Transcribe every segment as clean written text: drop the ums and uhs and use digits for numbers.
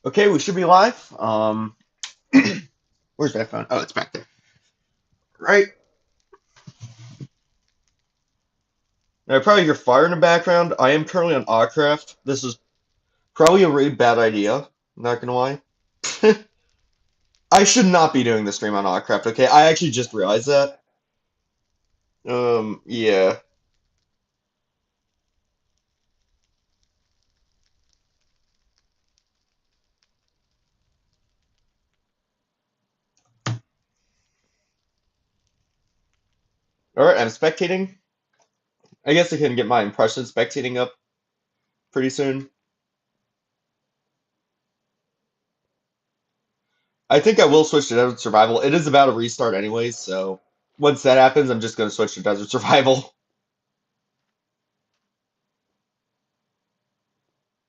Okay, we should be live. Where's my phone? Oh, it's back there. Right. Now, probably hear fire in the background. I am currently on Oddcraft. This is probably a really bad idea. Not gonna lie. I should not be doing the stream on Oddcraft. Okay, I actually just realized that. Yeah. All right, I'm spectating. I guess I can get my impression spectating up pretty soon. I think I will switch to Desert Survival. It is about a restart anyways, so once that happens, I'm just gonna switch to Desert Survival.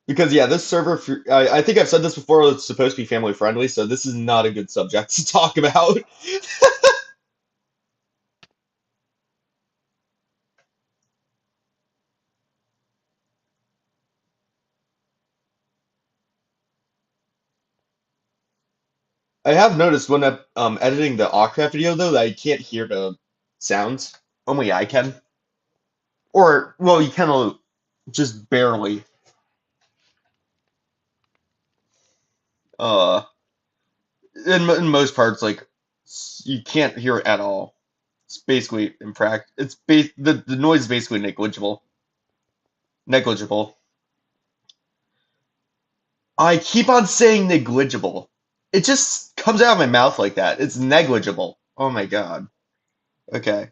Because yeah, this server, I think I've said this before, it's supposed to be family friendly, so this is not a good subject to talk about. I have noticed when I'm editing the Awcraft video though that I can't hear the sounds. Only I can. Or, well, you can just barely. Uh, in most parts, like, you can't hear it at all. It's basically the noise is basically negligible. Negligible. I keep on saying negligible. It just comes out of my mouth like that. It's negligible. Oh my god. Okay.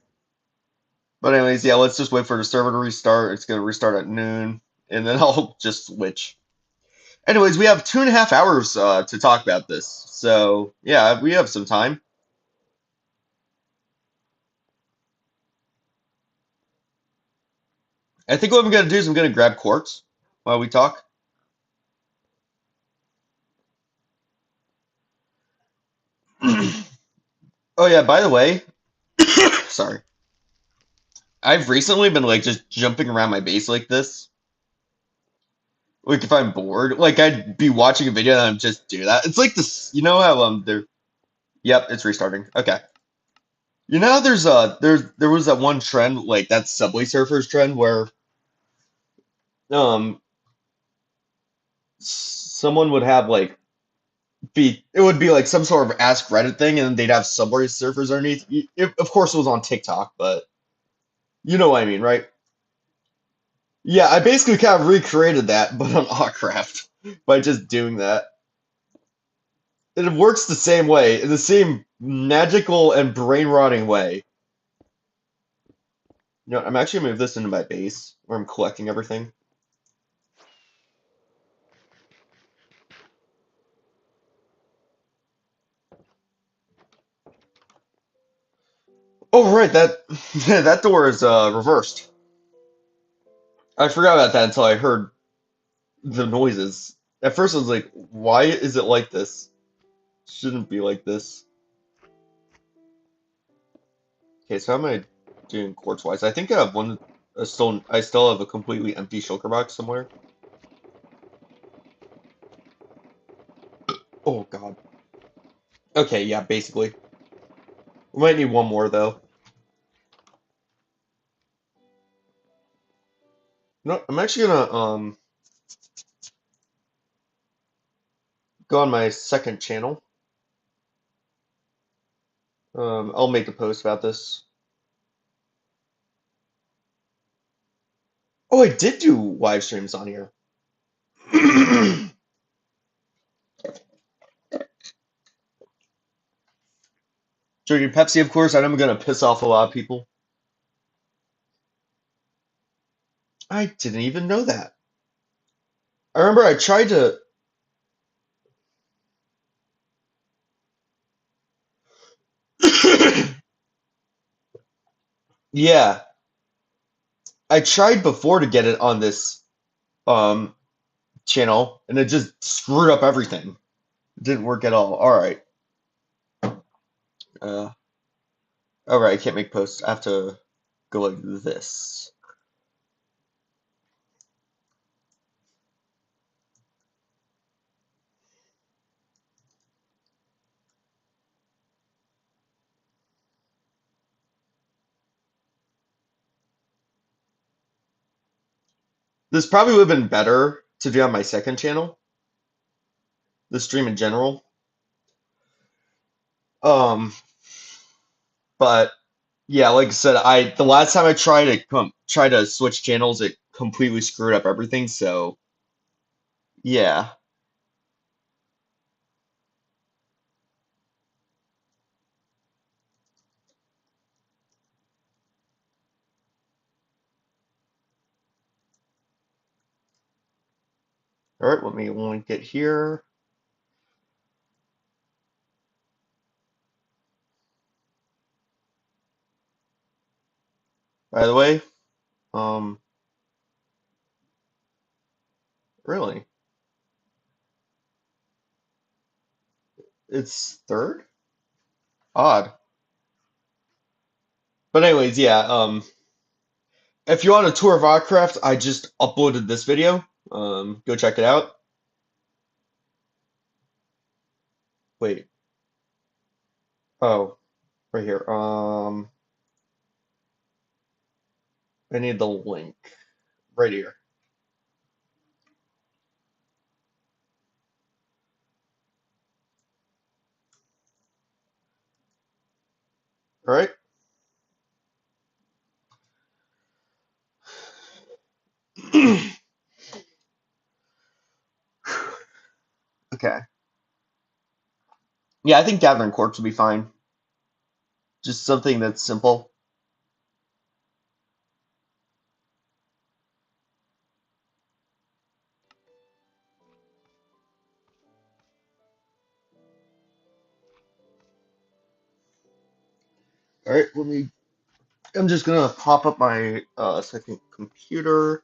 But anyways, yeah, let's just wait for the server to restart. It's gonna restart at noon, and then I'll just switch. Anyways, we have 2.5 hours to talk about this. So yeah, we have some time. I think what I'm gonna do is I'm gonna grab quartz while we talk. Oh yeah, by the way, sorry. I've recently been like just jumping around my base like this. Like if I'm bored, like I'd be watching a video and I'd just do that. It's like this, you know how there. Yep, it's restarting. Okay. You know, there was that one trend like that Subway Surfers trend where um someone would have like be it would be like some sort of Ask Reddit thing, and then they'd have Subway Surfers underneath. Of course, it was on TikTok, but you know what I mean, right? Yeah, I basically kind of recreated that, but on Awcraft by just doing that. It works the same way, in the same magical and brain rotting way. You know, I'm actually gonna move this into my base where I'm collecting everything. Oh right, that that door is reversed. I forgot about that until I heard the noises. At first I was like, why is it like this? Shouldn't be like this. Okay, so how am I doing quartz wise? I think I have one I still have a completely empty shulker box somewhere. Oh god. Okay, yeah, basically. We might need one more though. No, I'm actually gonna go on my second channel. I'll make a post about this. Oh, I did do live streams on here. Drinking Pepsi, of course. I'm gonna piss off a lot of people. I didn't even know that. I remember I tried to. Yeah, I tried before to get it on this um channel, and it just screwed up everything. It didn't work at all. All right. Uh, all right. I can't make posts. I have to go like this. This probably would have been better to do on my second channel, the stream in general. Um, but yeah, like I said, the last time I tried to try to switch channels, it completely screwed up everything. So yeah. All right, let me link it here. By the way, um, really, it's third? Odd. But anyways, yeah. If you want a tour of Minecraft, I just uploaded this video. Go check it out. Wait. Oh, right here. I need the link right here. All right. Okay. Yeah, I think Gathering Quartz would be fine. Just something that's simple. All right, I'm just gonna pop up my second computer.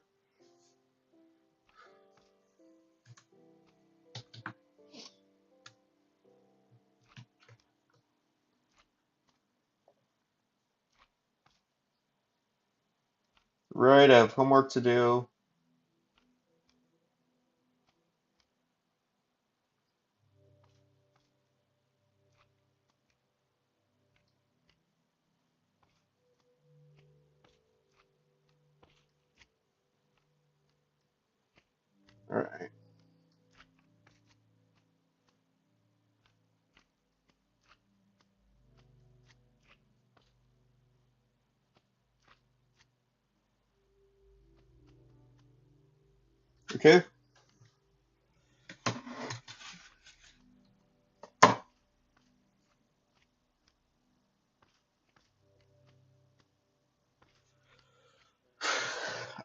Right, I have homework to do. All right. Okay.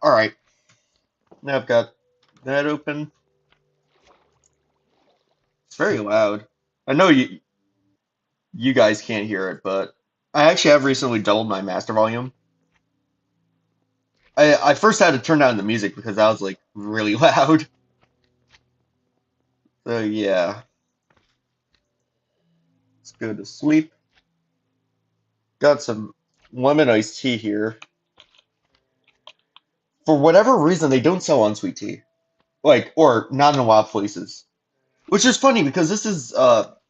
All right. Now I've got that open. It's very loud. I know you guys can't hear it, but I actually have recently doubled my master volume. I first had to turn down the music because that was like really loud. So yeah, let's go to sleep. Got some lemon iced tea here. For whatever reason, they don't sell unsweet tea. Like, or not in a lot of places. Which is funny because this is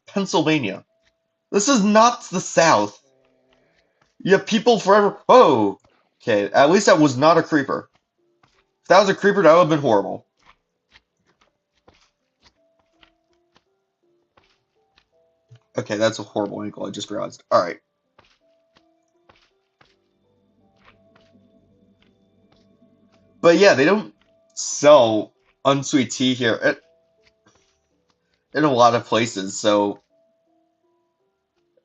Pennsylvania. This is not the South. You have people forever. Oh, okay. At least that was not a creeper. If that was a creeper, that would have been horrible. Okay, that's a horrible angle. I just realized. All right. But yeah, they don't sell unsweet tea here in a lot of places, so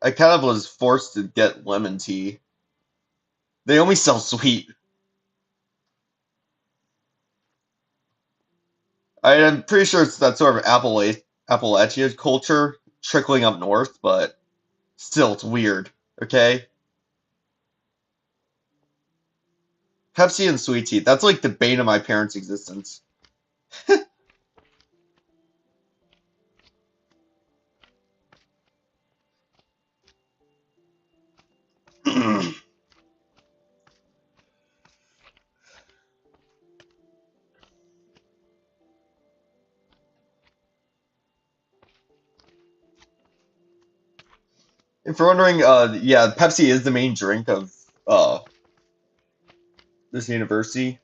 I kind of was forced to get lemon tea. They only sell sweet. I'm pretty sure it's that sort of Appalachia culture trickling up north, but still, it's weird. Okay? Pepsi and sweet tea. That's like the bane of my parents' existence. If you're wondering, yeah, Pepsi is the main drink of this university.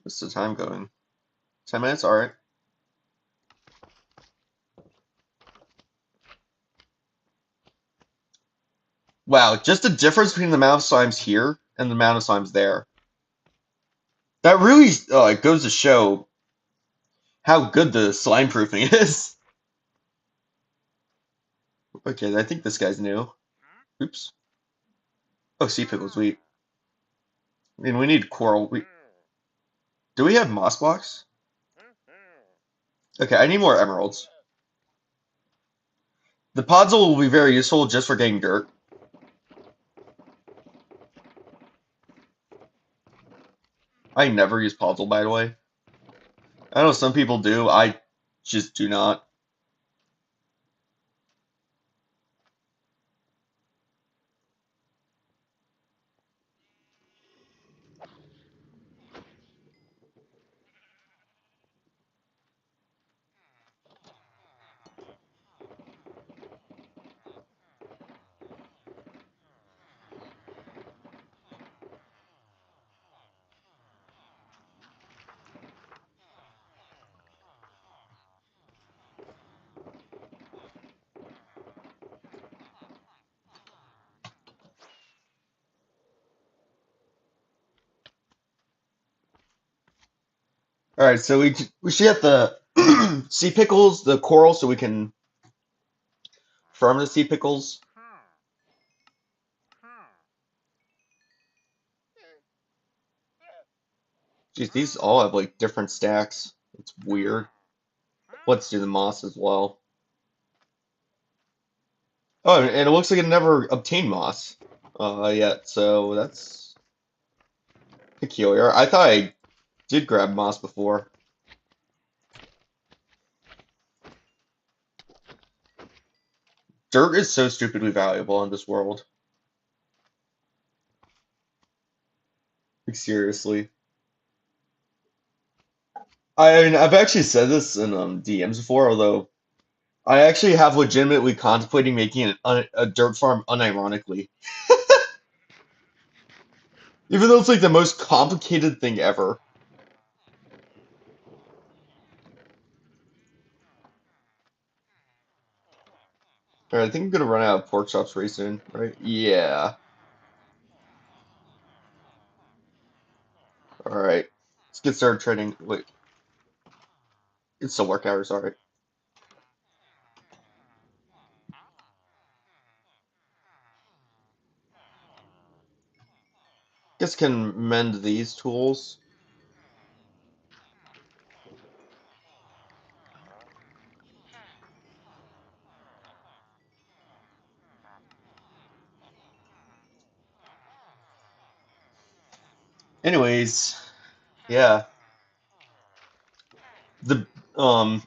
What's the time going? 10 minutes? Alright. Wow, just the difference between the amount of slimes here and the amount of slimes there. That really it goes to show how good the slime proofing is. Okay, I think this guy's new. Oops. Oh, sea pickles, we... I mean, we need coral. Do we have moss blocks? Okay, I need more emeralds. The podzol will be very useful just for getting dirt. I never use podzol, by the way. I know some people do, I just do not. Alright, so we should get the sea pickles, the coral, so we can farm the sea pickles. Geez, these all have like different stacks. It's weird. Let's do the moss as well. Oh, and it looks like it never obtained moss yet, so that's peculiar. I thought I did grab moss before. Dirt is so stupidly valuable in this world. Like, seriously. I mean, I've actually said this in DMs before, although I actually have legitimately contemplating making a dirt farm unironically. Even though it's like the most complicated thing ever. Alright, I think I'm gonna run out of pork chops pretty soon, right? Yeah. Alright. Let's get started trading. Wait, it's still work hours, alright. Guess can mend these tools. Anyways, yeah. The um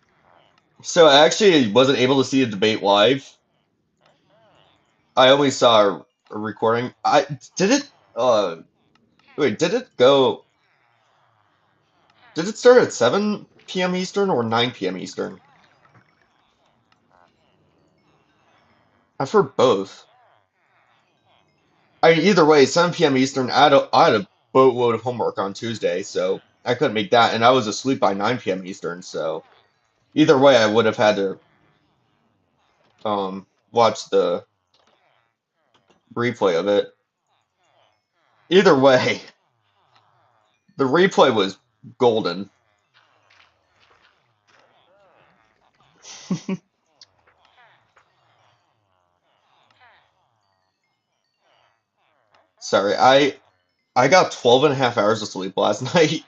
so I actually wasn't able to see the debate live. I only saw a recording. I did it wait, did it start at 7 p.m. Eastern or 9 p.m. Eastern? I've heard both. I mean, either way, 7 p.m. Eastern, I had a boatload of homework on Tuesday, so I couldn't make that, and I was asleep by 9 p.m. Eastern, so either way, I would have had to watch the replay of it. Either way, the replay was golden. Sorry, I got 12 and a half hours of sleep last night.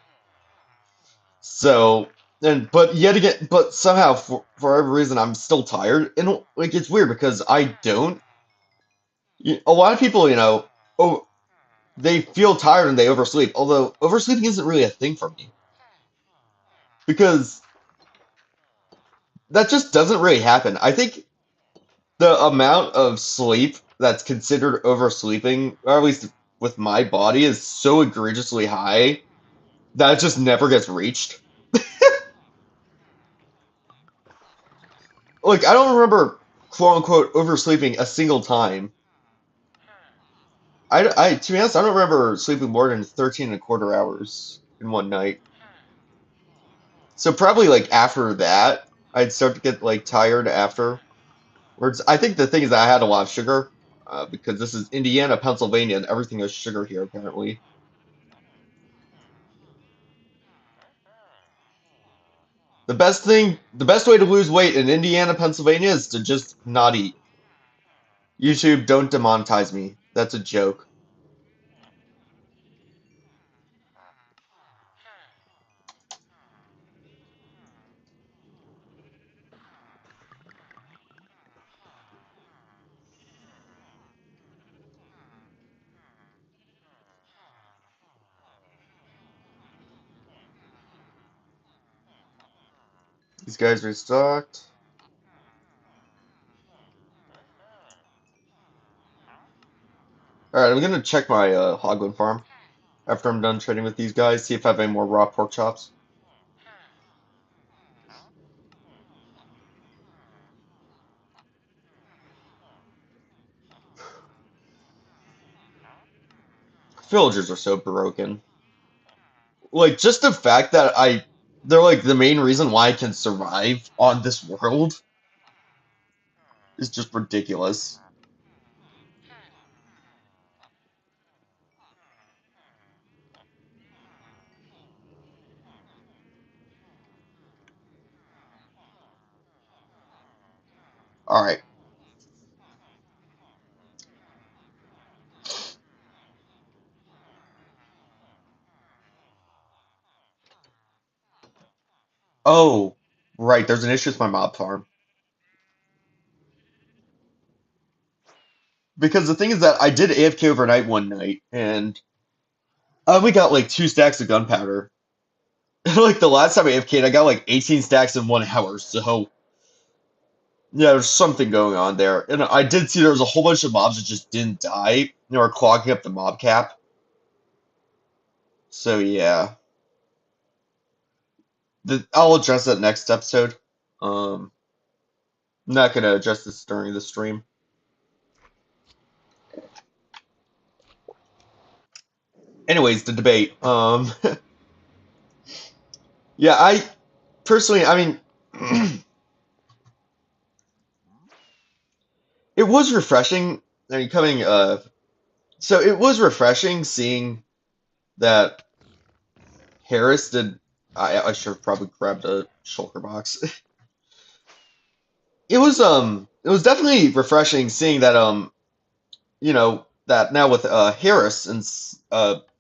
So, and but yet again, but somehow for every reason I'm still tired. And like it's weird because I don't. A lot of people, oh, they feel tired and they oversleep. Although oversleeping isn't really a thing for me because that just doesn't really happen. I think the amount of sleep that's considered oversleeping, or at least with my body, is so egregiously high that it just never gets reached. Like I don't remember quote unquote oversleeping a single time. To be honest, I don't remember sleeping more than 13 and a quarter hours in one night. So probably like after that, I'd start to get like tired after. Words. I think the thing is that I had a lot of sugar, because this is Indiana, Pennsylvania, and everything is sugar here apparently. The best way to lose weight in Indiana, Pennsylvania is to just not eat. YouTube, don't demonetize me. That's a joke. These guys restocked. Alright, I'm gonna check my Hogland farm after I'm done trading with these guys, see if I have any more raw pork chops. Villagers are so broken. Like, just the fact that they're like the main reason why I can survive on this world is just ridiculous. Alright. Oh, right, there's an issue with my mob farm. Because the thing is that I did AFK overnight one night, and I only got like 2 stacks of gunpowder. Like the last time I AFK'd, I got like 18 stacks in 1 hour, so yeah, there's something going on there. And I did see there was a whole bunch of mobs that just didn't die. They were clogging up the mob cap. So yeah. I'll address that next episode. I'm not gonna address this during the stream. Anyways, the debate. Yeah, I personally, I mean, it was refreshing. I mean, so it was refreshing seeing that Harris did. I should have probably grabbed a shulker box. It was definitely refreshing seeing that that now with Harris and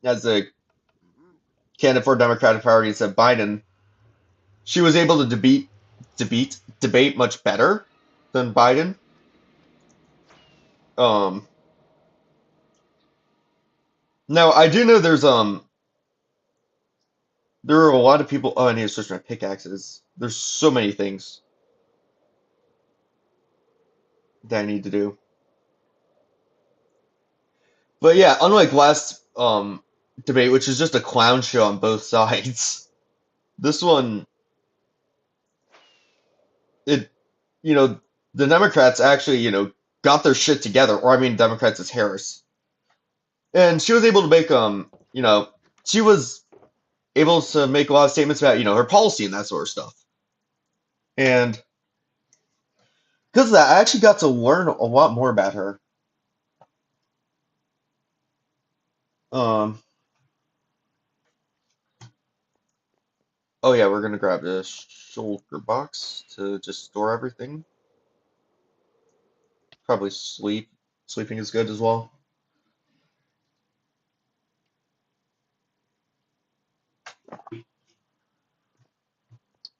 as a candidate for Democratic Party instead of Biden, she was able to debate much better than Biden. Um, Now I do know there are a lot of people. Oh, I need to switch my pickaxes. There's so many things that I need to do. But yeah, unlike last debate, which is just a clown show on both sides, this one it you know the Democrats actually got their shit together. Or I mean, Democrats is Harris, and she was able to make she was able to make a lot of statements about her policy and that sort of stuff. And because of that, I actually got to learn a lot more about her. Um, oh yeah, we're gonna grab the shulker box to just store everything. Probably sleep. Sleeping is good as well.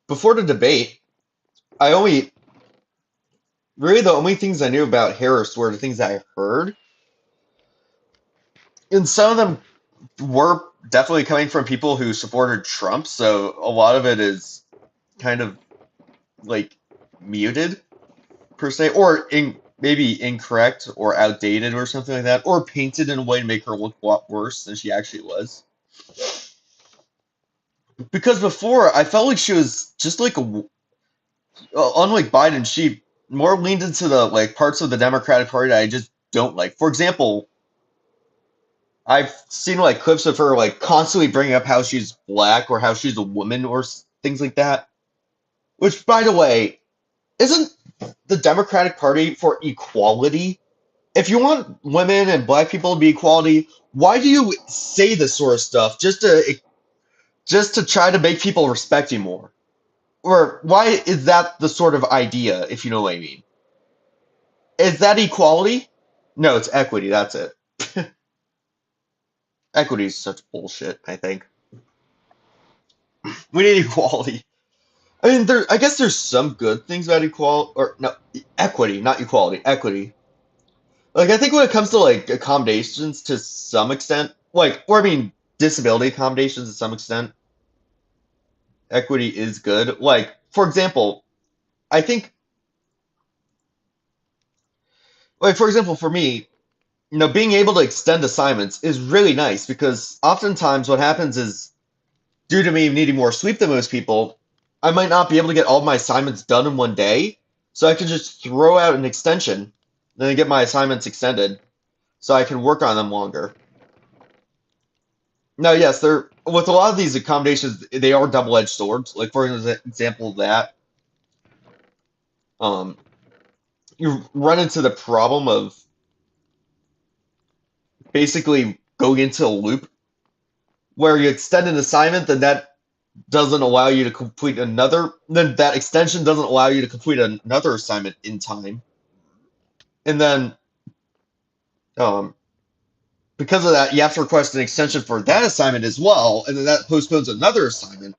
Before the debate, I only really the only things I knew about Harris were the things I heard, and some of them were definitely coming from people who supported Trump. So a lot of it is kind of like muted per se, or maybe incorrect or outdated or something like that, or painted in a way to make her look a lot worse than she actually was. Because before, I felt like she was just like unlike Biden, she more leaned into the like parts of the Democratic Party that I just don't like. For example, I've seen like clips of her like constantly bringing up how she's black or how she's a woman or things like that. Which, by the way, isn't the Democratic Party for equality? If you want women and black people to be equality, why do you say this sort of stuff just to try to make people respect you more? Or why is that the sort of idea, if you know what I mean? Is that equality? No, it's equity, that's it. Equity is such bullshit, I think. We need equality. I mean, I guess there's some good things about equality, or no, equity, not equality, equity. Like, I think when it comes to, like, accommodations to some extent, like, or I mean, disability accommodations to some extent, equity is good. Like, for example, I think, like, for example, for me, being able to extend assignments is really nice because oftentimes what happens is, due to me needing more sleep than most people, I might not be able to get all my assignments done in one day, so I can just throw out an extension, then get my assignments extended, so I can work on them longer. Now, yes, they're with a lot of these accommodations, they are double-edged swords. Like for example, that um, you run into the problem of basically going into a loop where you extend an assignment, then that doesn't allow you to complete another, then that extension doesn't allow you to complete another assignment in time. And then um, because of that, you have to request an extension for that assignment as well, and then that postpones another assignment,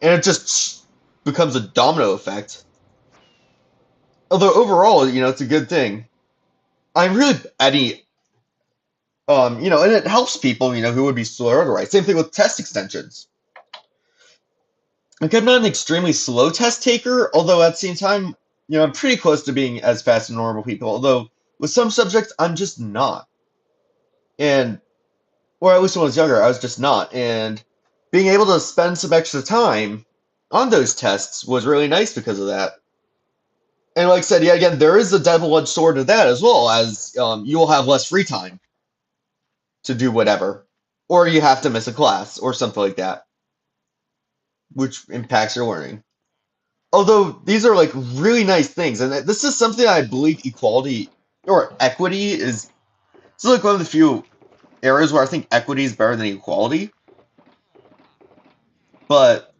and it just becomes a domino effect. Although overall, it's a good thing. I'm really any and it helps people, who would be slower otherwise. Same thing with test extensions. Like I'm not an extremely slow test taker, although at the same time, I'm pretty close to being as fast as normal people. Although with some subjects, I'm just not. And or at least when I was younger, I was just not. And being able to spend some extra time on those tests was really nice because of that. And like I said, yeah, again, there is a double-edged sword to that as well, as you will have less free time to do whatever, or you have to miss a class or something like that, which impacts your learning. Although these are like really nice things, and this is something I believe equality or equity is. This is like one of the few areas where I think equity is better than equality. But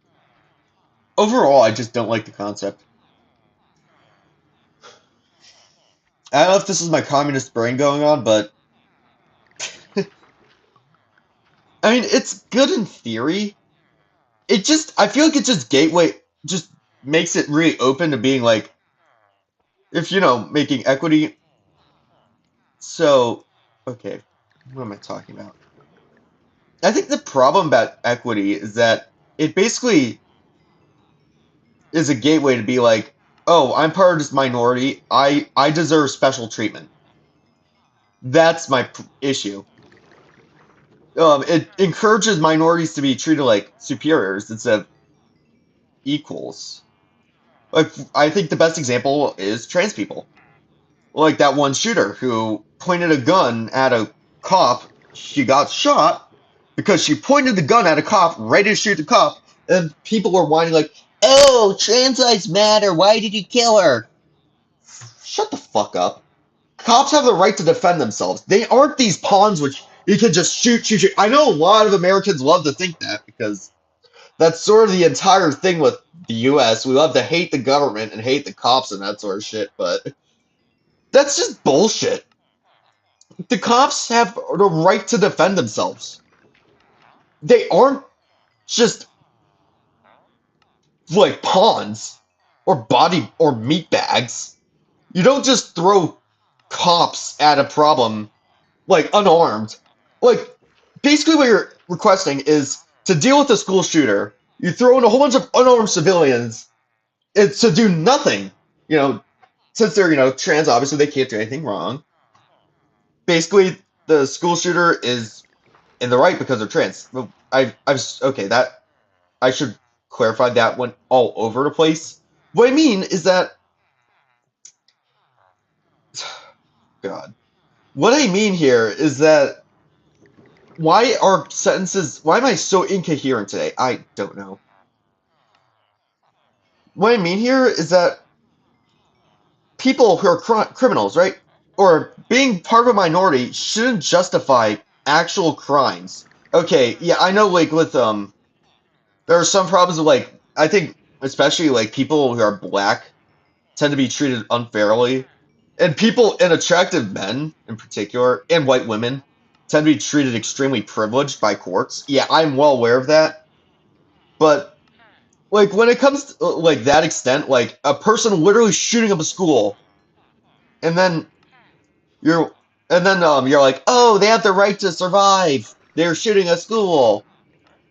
overall, I just don't like the concept. I don't know if this is my communist brain going on, but I mean, it's good in theory. I feel like it just makes it really open to being like, if making equity. So, okay, what am I talking about? I think the problem about equity is that it basically is a gateway to be like, oh, I'm part of this minority. I deserve special treatment. That's my issue. It encourages minorities to be treated like superiors instead of equals. Like I think the best example is trans people. Like that one shooter who pointed a gun at a cop. She got shot because she pointed the gun at a cop, ready to shoot the cop, and people were whining like, "Oh, trans lives matter. Why did you kill her?" Shut the fuck up. Cops have the right to defend themselves. They aren't these pawns which you can just shoot, shoot, shoot. I know a lot of Americans love to think that because that's sort of the entire thing with the US. We love to hate the government and hate the cops and that sort of shit, but that's just bullshit. The cops have the right to defend themselves. They aren't just like pawns or body or meat bags. You don't just throw cops at a problem like unarmed. Like basically what you're requesting is to deal with a school shooter, you throw in a whole bunch of unarmed civilians. It's to do nothing. You know, since they're, trans, obviously they can't do anything wrong. Basically, the school shooter is in the right because they're trans. Well, okay, that I should clarify that went all over the place. What I mean is that, God, what I mean here is that why am I so incoherent today? I don't know. what I mean here is that people who are criminals, right, or being part of a minority shouldn't justify actual crimes. Okay, yeah, I know, like with there are some problems with like I think especially like people who are black tend to be treated unfairly, and people and attractive men in particular and white women tend to be treated extremely privileged by courts. Yeah, I'm well aware of that, but like when it comes to like that extent, like a person literally shooting up a school, and then you're you're like, oh, they have the right to survive. They're shooting a school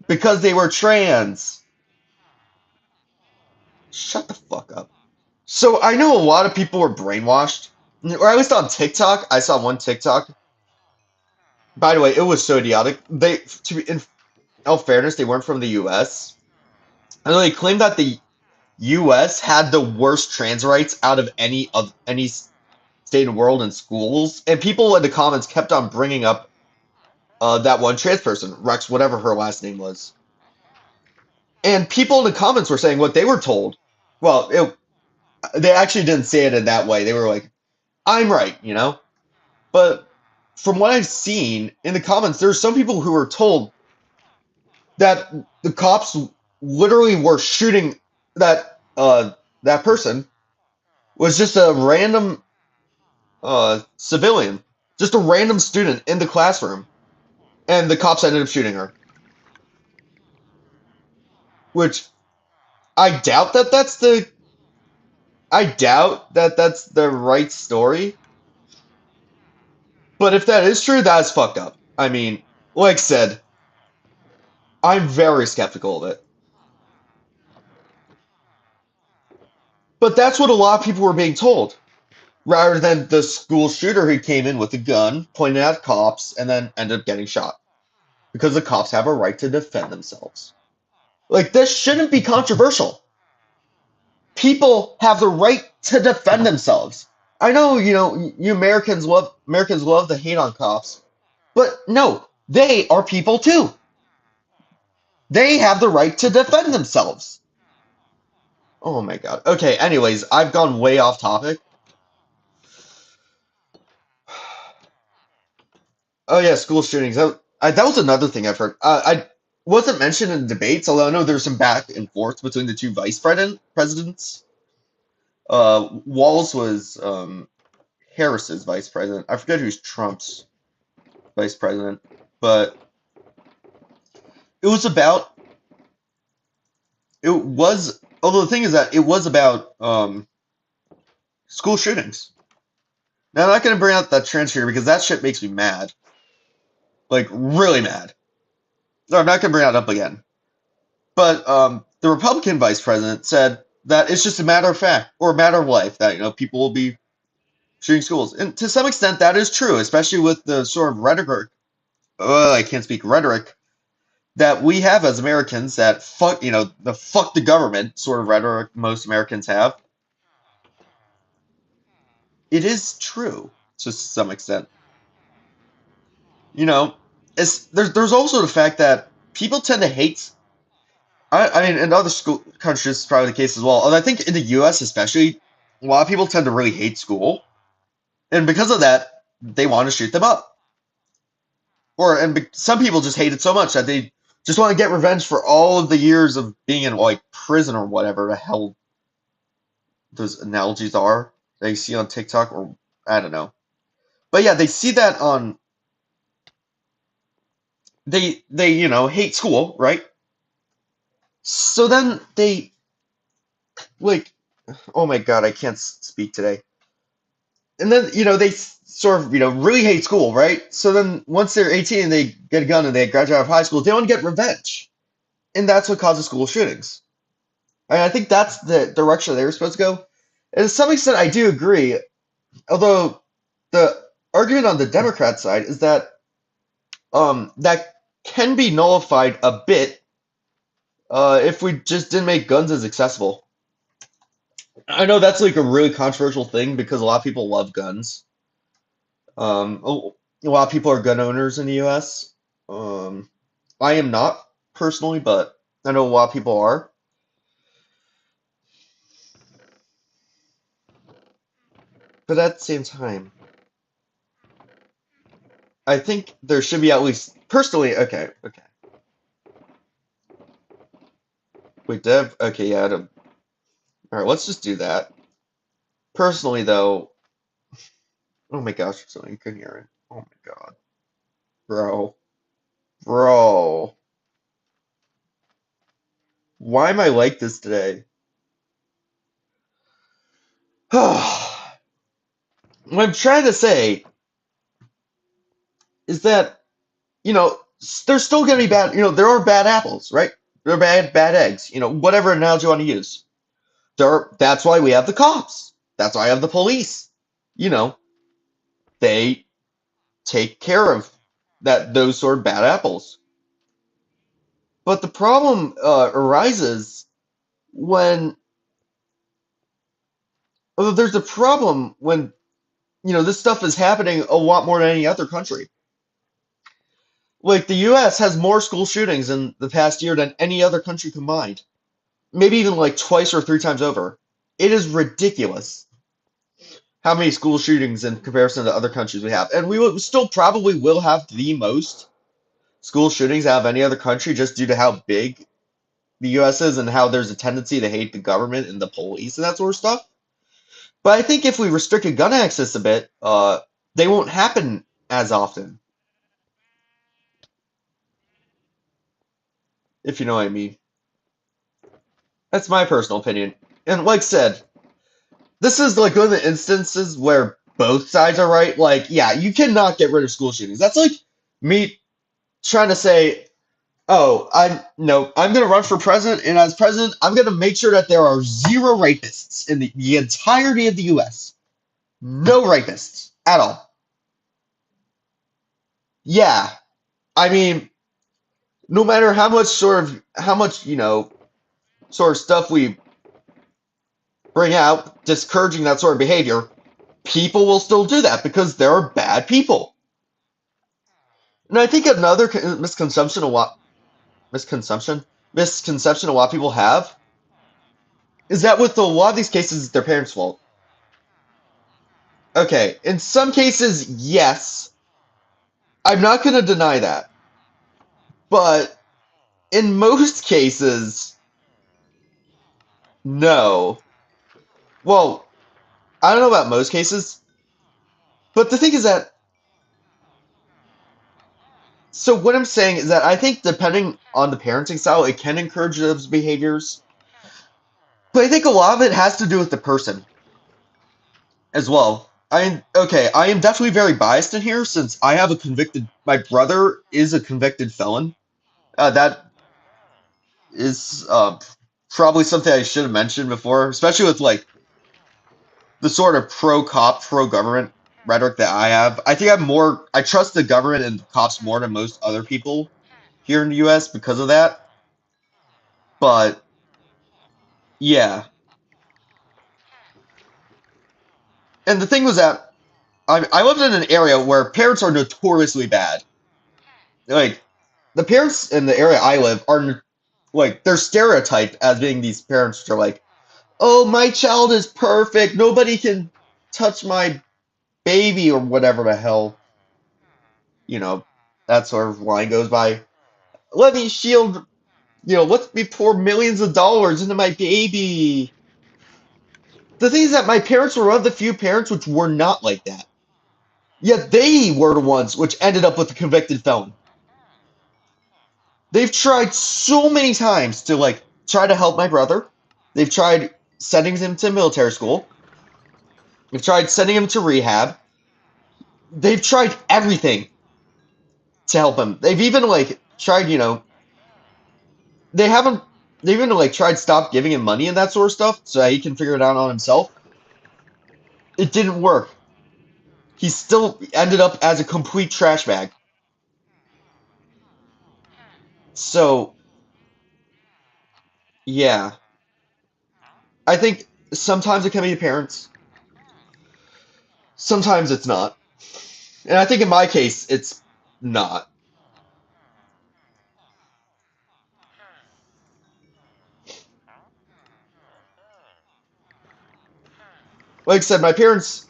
because they were trans. Shut the fuck up. So I know a lot of people were brainwashed, or at least on TikTok. I saw one TikTok. By the way, it was so idiotic. In all fairness, they weren't from the U.S. And they claimed that the U.S. had the worst trans rights out of any state in the world in schools. And people in the comments kept on bringing up that one trans person, Rex, whatever her last name was. And people in the comments were saying what they were told. Well, they actually didn't say it in that way. They were like, "I'm right," you know. But from what I've seen in the comments, there's some people who were told that the cops literally were shooting that person was just a random civilian, just a random student in the classroom, and the cops ended up shooting her. Which I doubt that that's the right story. But if that is true, that's fucked up. I mean, like I said, I'm very skeptical of it. But that's what a lot of people were being told, rather than the school shooter who came in with a gun, pointed at cops, and then ended up getting shot. Because the cops have a right to defend themselves. Like, this shouldn't be controversial. People have the right to defend themselves. I know, you Americans love to hate on cops, but no, they are people too. They have the right to defend themselves. Oh my god. Okay, anyways, I've gone way off topic. Oh yeah, school shootings. That was another thing I've heard. I wasn't mentioned in debates, although I know there's some back and forth between the two vice presidents. Walls was Harris's vice president. I forget who's Trump's vice president, but it was about it was. Although the thing is that it was about school shootings. Now I'm not gonna bring out that trans here because that shit makes me mad, like really mad. No, I'm not gonna bring that up again. But the Republican vice president said that it's just a matter of fact or a matter of life that people will be shooting schools, and to some extent that is true, especially with the sort of rhetoric. I can't speak rhetoric that we have as Americans that the fuck the government sort of rhetoric most Americans have. It is true to some extent. You know, there's also the fact that people tend to hate. I mean, in other school countries, it's probably the case as well. And I think in the U.S. especially, a lot of people tend to really hate school, and because of that, they want to shoot them up. Some people just hate it so much that they just want to get revenge for all of the years of being in like prison or whatever the hell those analogies are that you see on TikTok or I don't know. But yeah, they see that on they hate school, right? So then they like, oh my god, I can't speak today. And then they sort of really hate school, right? So then once they're 18 and they get a gun and they graduate out of high school, they want to get revenge, and that's what causes school shootings. I think that's the direction they were supposed to go. And to some extent, I do agree. Although the argument on the Democrat side is that that can be nullified a bit if we just didn't make guns as accessible. I know that's like a really controversial thing because a lot of people love guns. A lot of people are gun owners in the U.S. Um, I am not personally, but I know a lot of people are. But at the same time, I think there should be at least personally. Okay, okay. Wait, Dev. Okay, yeah. All right, let's just do that. Personally, though, oh my gosh, something you couldn't hear it. Oh my god, bro, bro, why am I like this today? What I'm trying to say is that there's still gonna be bad. There are bad apples, right? There are bad eggs. Whatever analogy you want to use. That's why we have the cops. That's why I have the police. You know, they take care of those sort of bad apples. But the problem arises when there's a problem when this stuff is happening a lot more than any other country. Like the U.S. has more school shootings in the past year than any other country combined. Maybe even like twice or three times over. It is ridiculous how many school shootings in comparison to other countries we have, and we still probably will have the most school shootings out of any other country just due to how big the U.S. is and how there's a tendency to hate the government and the police and that sort of stuff. But I think if we restricted gun access a bit, they won't happen as often, if you know what I mean. That's my personal opinion. And like I said, this is like one of the instances where both sides are right. Like, yeah, you cannot get rid of school shootings. That's like me trying to say, oh, I'm gonna run for president, and as president, I'm gonna make sure that there are zero rapists in the entirety of the U.S. No rapists at all. Yeah, I mean, no matter how much sort of stuff we bring out discouraging that sort of behavior, people will still do that because there are bad people. And I think another misconception misconception a lot of people have is that with a lot of these cases, it's their parents' fault. Okay, in some cases, yes, I'm not going to deny that. But in most cases, no. Well, I don't know about most cases, but the thing is that, so what I'm saying is that I think depending on the parenting style, it can encourage those behaviors. But I think a lot of it has to do with the person as well. I am definitely very biased in here since my brother is a convicted felon. That is probably something I should have mentioned before, especially with like the sort of pro cop, pro government rhetoric that I have. I trust the government and the cops more than most other people here in the US because of that. But yeah. And the thing was that I lived in an area where parents are notoriously bad. Like, the parents in the area I live like, they're stereotyped as being these parents which are like, oh, my child is perfect. Nobody can touch my baby or whatever the hell, you know, that sort of line goes by. Let me shield, let me pour millions of dollars into my baby. The thing is that my parents were one of the few parents which were not like that. Yet they were the ones which ended up with a convicted felon. They've tried so many times to like try to help my brother. They've tried sending him to military school. They've tried sending him to rehab. They've tried everything to help him. They've even like tried, they haven't they even like tried stop giving him money and that sort of stuff so that he can figure it out on himself. It didn't work. He still ended up as a complete trash bag. So, yeah. I think sometimes it can be the parents, sometimes it's not. And I think in my case, it's not. Like I said, my parents.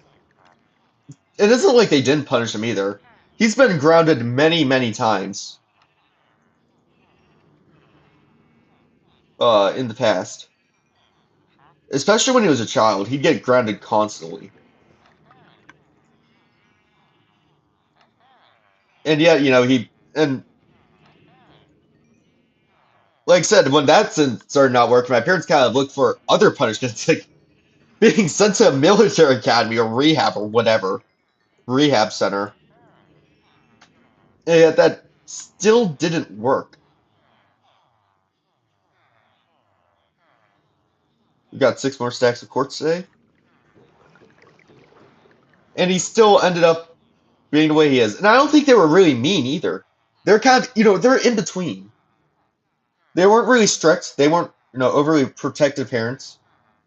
it isn't like they didn't punish him either. He's been grounded many, many times in the past. Especially when he was a child, he'd get grounded constantly. And yet, and like I said, when that started not working, my parents kind of looked for other punishments, like being sent to a military academy or rehab or whatever, rehab center. And yet that still didn't work. We got 6 more stacks of quartz today, and he still ended up being the way he is. And I don't think they were really mean either. They're kind of, they're in between. They weren't really strict. They weren't, overly protective parents.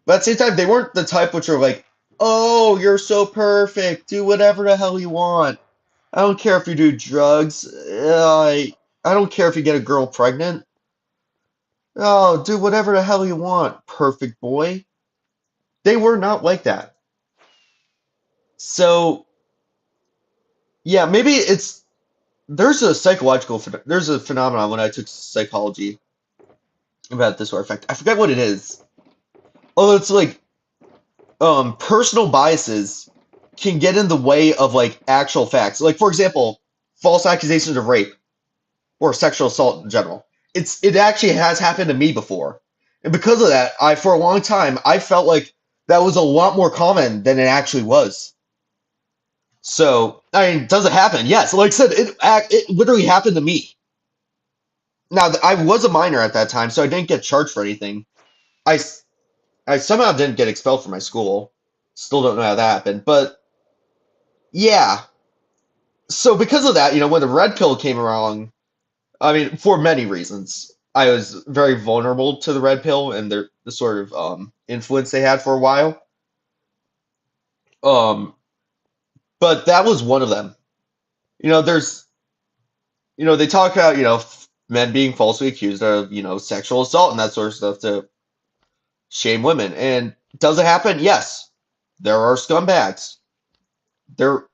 But at the same time, they weren't the type which are like, oh, you're so perfect. Do whatever the hell you want. I don't care if you do drugs. I don't care if you get a girl pregnant. Oh, do whatever the hell you want, perfect boy. They were not like that. So, yeah, maybe there's a phenomenon when I took psychology about this effect. I forget what it is. Oh, it's like personal biases can get in the way of like actual facts. Like for example, false accusations of rape or sexual assault in general. It actually has happened to me before. And because of that, I for a long time I felt like that was a lot more common than it actually was. So, I mean, does it happen? Yes. Like I said, it literally happened to me. Now, I was a minor at that time, so I didn't get charged for anything. I, s- I somehow didn't get expelled from my school. Still don't know how that happened. But yeah. So because of that, when the red pill came along, I mean, for many reasons, I was very vulnerable to the red pill and the sort of influence they had for a while. Um, but that was one of them. There's, they talk about, men being falsely accused of, sexual assault and that sort of stuff to shame women. And does it happen? Yes. There are scumbags. There,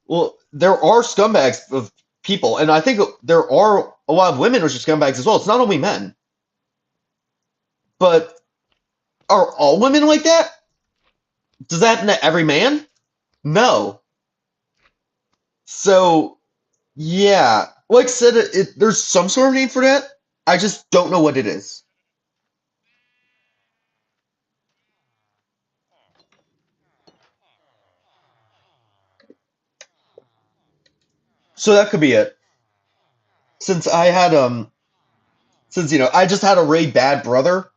well, there are scumbags of people, and I think there are a lot of women which are scumbags as well. It's not only men, but are all women like that? Does that happen to every man? No. So, yeah, like I said, there's some sort of name for that. I just don't know what it is. So that could be it. Since I had since I just had a really bad brother,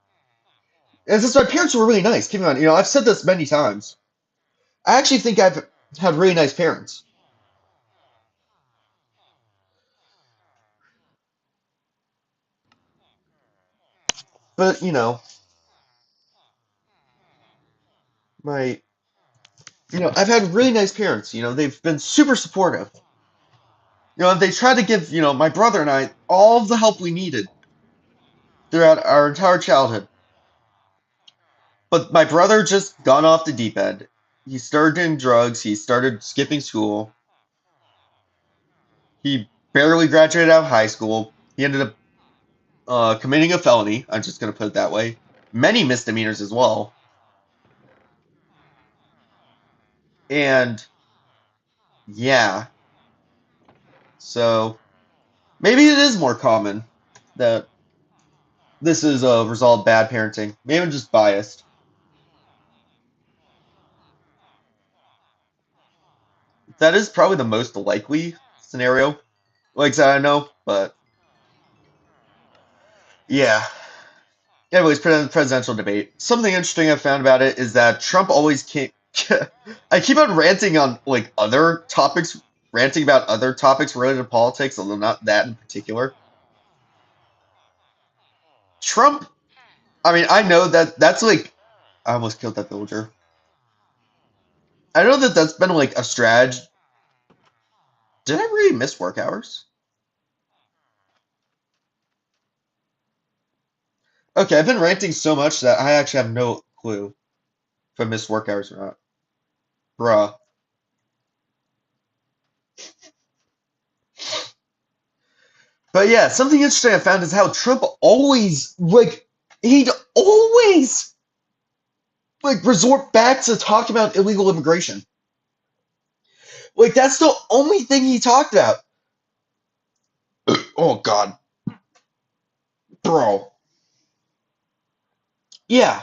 and since my parents were really nice. Keep in mind, I've said this many times. I actually think I've had really nice parents, but my I've had really nice parents. They've been super supportive. They tried to give my brother and I all of the help we needed throughout our entire childhood. But my brother just gone off the deep end. He started doing drugs. He started skipping school. He barely graduated out of high school. He ended up committing a felony. I'm just gonna put it that way. Many misdemeanors as well. And yeah, so maybe it is more common that this is a result of bad parenting. Maybe I'm just biased. That is probably the most likely scenario. Like I said, I know, but yeah. Anyways, presidential debate. Something interesting I found about it is that Trump always came. I keep on ranting on like other topics, ranting about other topics related to politics, although not that in particular. Trump. I mean, I know that that's like. I almost killed that villager. I know that that's been like a strategy. Did I really miss work hours? Okay, I've been ranting so much that I actually have no clue if I missed work hours or not. Bruh. But yeah, something interesting I found is how Trump always he'd always resort back to talk about illegal immigration. Like that's the only thing he talked about. Oh God, bro. Yeah.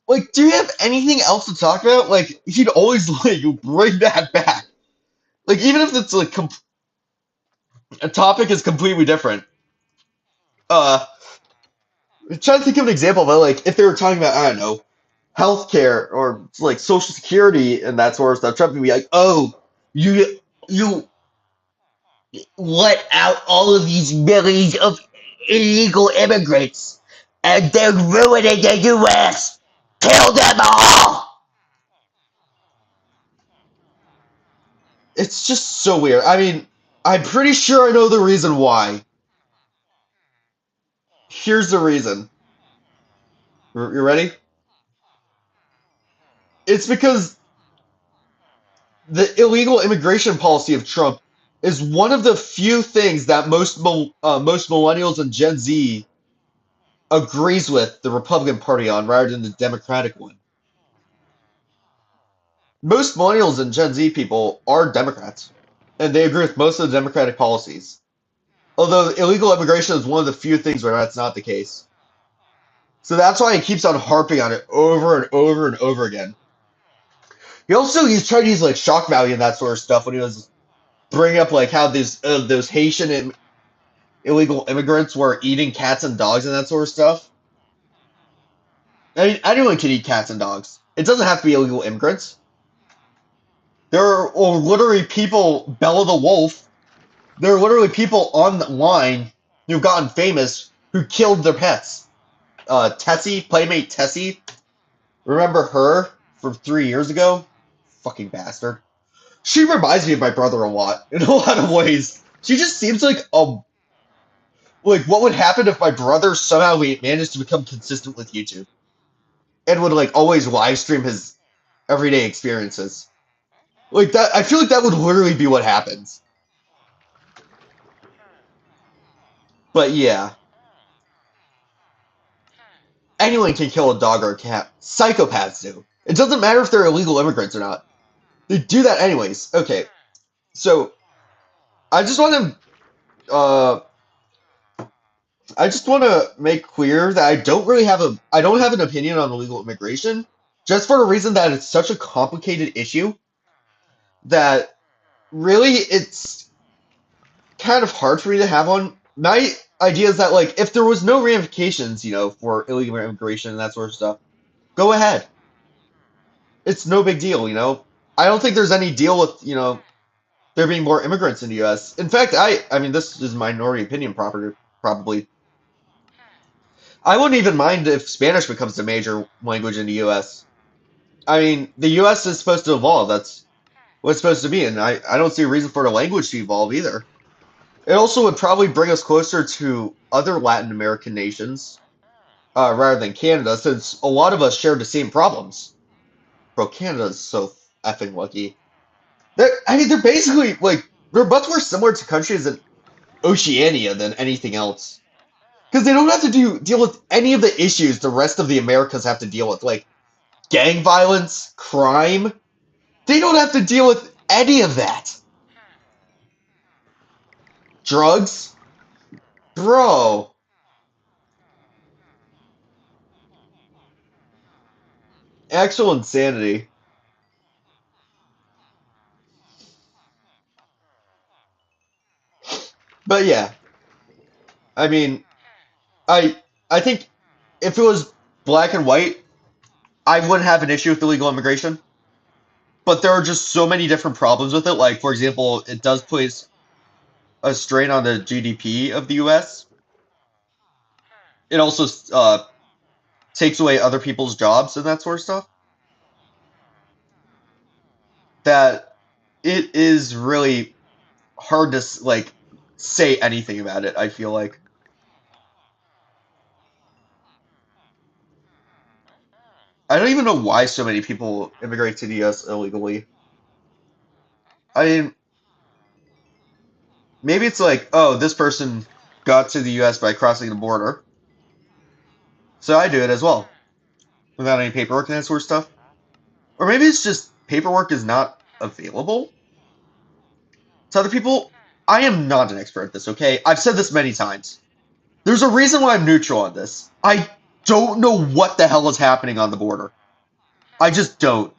Like, do you have anything else to talk about? Like, he'd always bring that back. Like, even if it's a topic is completely different. Uh, I'm trying to think of an example, but like, if they were talking about, I don't know, healthcare or like social security and that sort of stuff, Trump would be like, "Oh, you let out all of these millions of illegal immigrants, and they're ruining the U.S. Kill them all." It's just so weird. I mean, I'm pretty sure I know the reason why. Here's the reason. You ready? It's because the illegal immigration policy of Trump is one of the few things that most millennials and Gen Z agrees with the Republican Party on, rather than the Democratic one. Most millennials and Gen Z people are Democrats, and they agree with most of the Democratic policies. Although illegal immigration is one of the few things where that's not the case. So that's why he keeps on harping on it over and over and over again. He's trying to use like shock value and that sort of stuff when he was bringing up like how those Haitian illegal immigrants were eating cats and dogs and that sort of stuff. I mean, anyone can eat cats and dogs. It doesn't have to be illegal immigrants. There are literally people, Bella the Wolf, there are literally people online who've gotten famous who killed their pets. Tessie, Playmate Tessie, remember her from 3 years ago? Fucking bastard. She reminds me of my brother a lot in a lot of ways. She just seems like what would happen if my brother somehow managed to become consistent with YouTube and would like always live stream his everyday experiences. Like that, I feel like that would literally be what happens. But yeah, anyone can kill a dog or a cat. Psychopaths do. It doesn't matter if they're illegal immigrants or not. They do that anyways. Okay, so I just want I just want to make clear that I don't have an opinion on illegal immigration, just for the reason that it's such a complicated issue that really it's kind of hard for me to have one. My idea is that like if there was no ramifications, for illegal immigration and that sort of stuff, go ahead. It's no big deal. I don't think there's any deal with, there being more immigrants in the US. In fact, I mean this is minority opinion probably. I wouldn't even mind if Spanish becomes the major language in the US. I mean, the US is supposed to evolve. That's what it's supposed to be, and I don't see a reason for the language to evolve either. It also would probably bring us closer to other Latin American nations, rather than Canada, since a lot of us share the same problems. Bro, Canada is so effing lucky. I mean, they're basically like they're much more similar to countries in Oceania than anything else, because they don't have to deal with any of the issues the rest of the Americas have to deal with, like gang violence, crime. They don't have to deal with any of that. Drugs, bro. Actual insanity. But yeah, I mean, I I think if it was black and white, I wouldn't have an issue with illegal immigration. But there are just so many different problems with it. Like, for example, it does place a strain on the GDP of the U.S. It also takes away other people's jobs and that sort of stuff. That it is really hard to say anything about it. I feel like I don't even know why so many people immigrate to the U.S. illegally. I mean, Maybe it's like, oh, this person got to the US by crossing the border, so I do it as well without any paperwork and that sort of stuff. Or maybe it's just paperwork is not available to other people. I am not an expert at this, okay? I've said this many times. There's a reason why I'm neutral on this. I don't know what the hell is happening on the border. I just don't.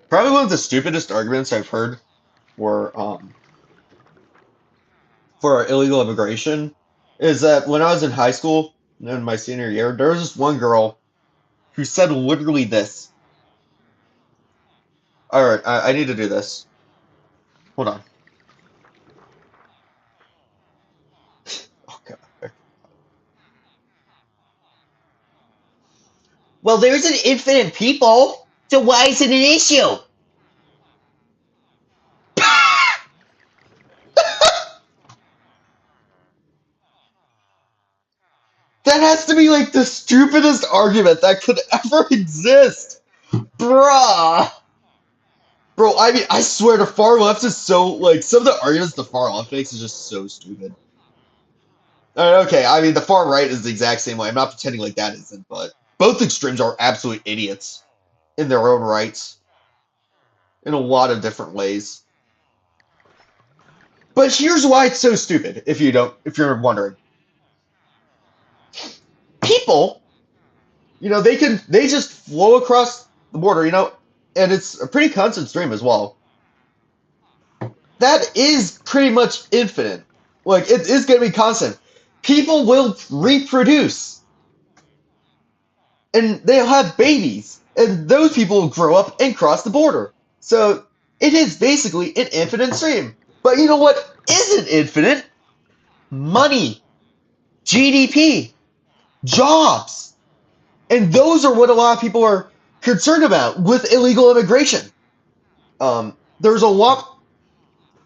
Probably one of the stupidest arguments I've heard for for illegal immigration is that when I was in high school, in my senior year, there was this one girl who said literally this. All right, I need to do this. Hold on. Oh God. Well, there's an infinite people, so why is it an issue? That has to be like the stupidest argument that could ever exist. Bruh. Bro, I mean, I swear the far left is so, like, some of the arguments the far left makes is just so stupid. Okay, I mean, the far right is the exact same way. I'm not pretending like that isn't, but both extremes are absolute idiots in their own rights in a lot of different ways. But here's why it's so stupid, if you're wondering. People, they just flow across the border, and it's a pretty constant stream as well. That is pretty much infinite. Like, it is going to be constant. People will reproduce, and they'll have babies, and those people will grow up and cross the border. So, it is basically an infinite stream. But you know what isn't infinite? Money, GDP, jobs. And those are what a lot of people are concerned about with illegal immigration. There's a lot,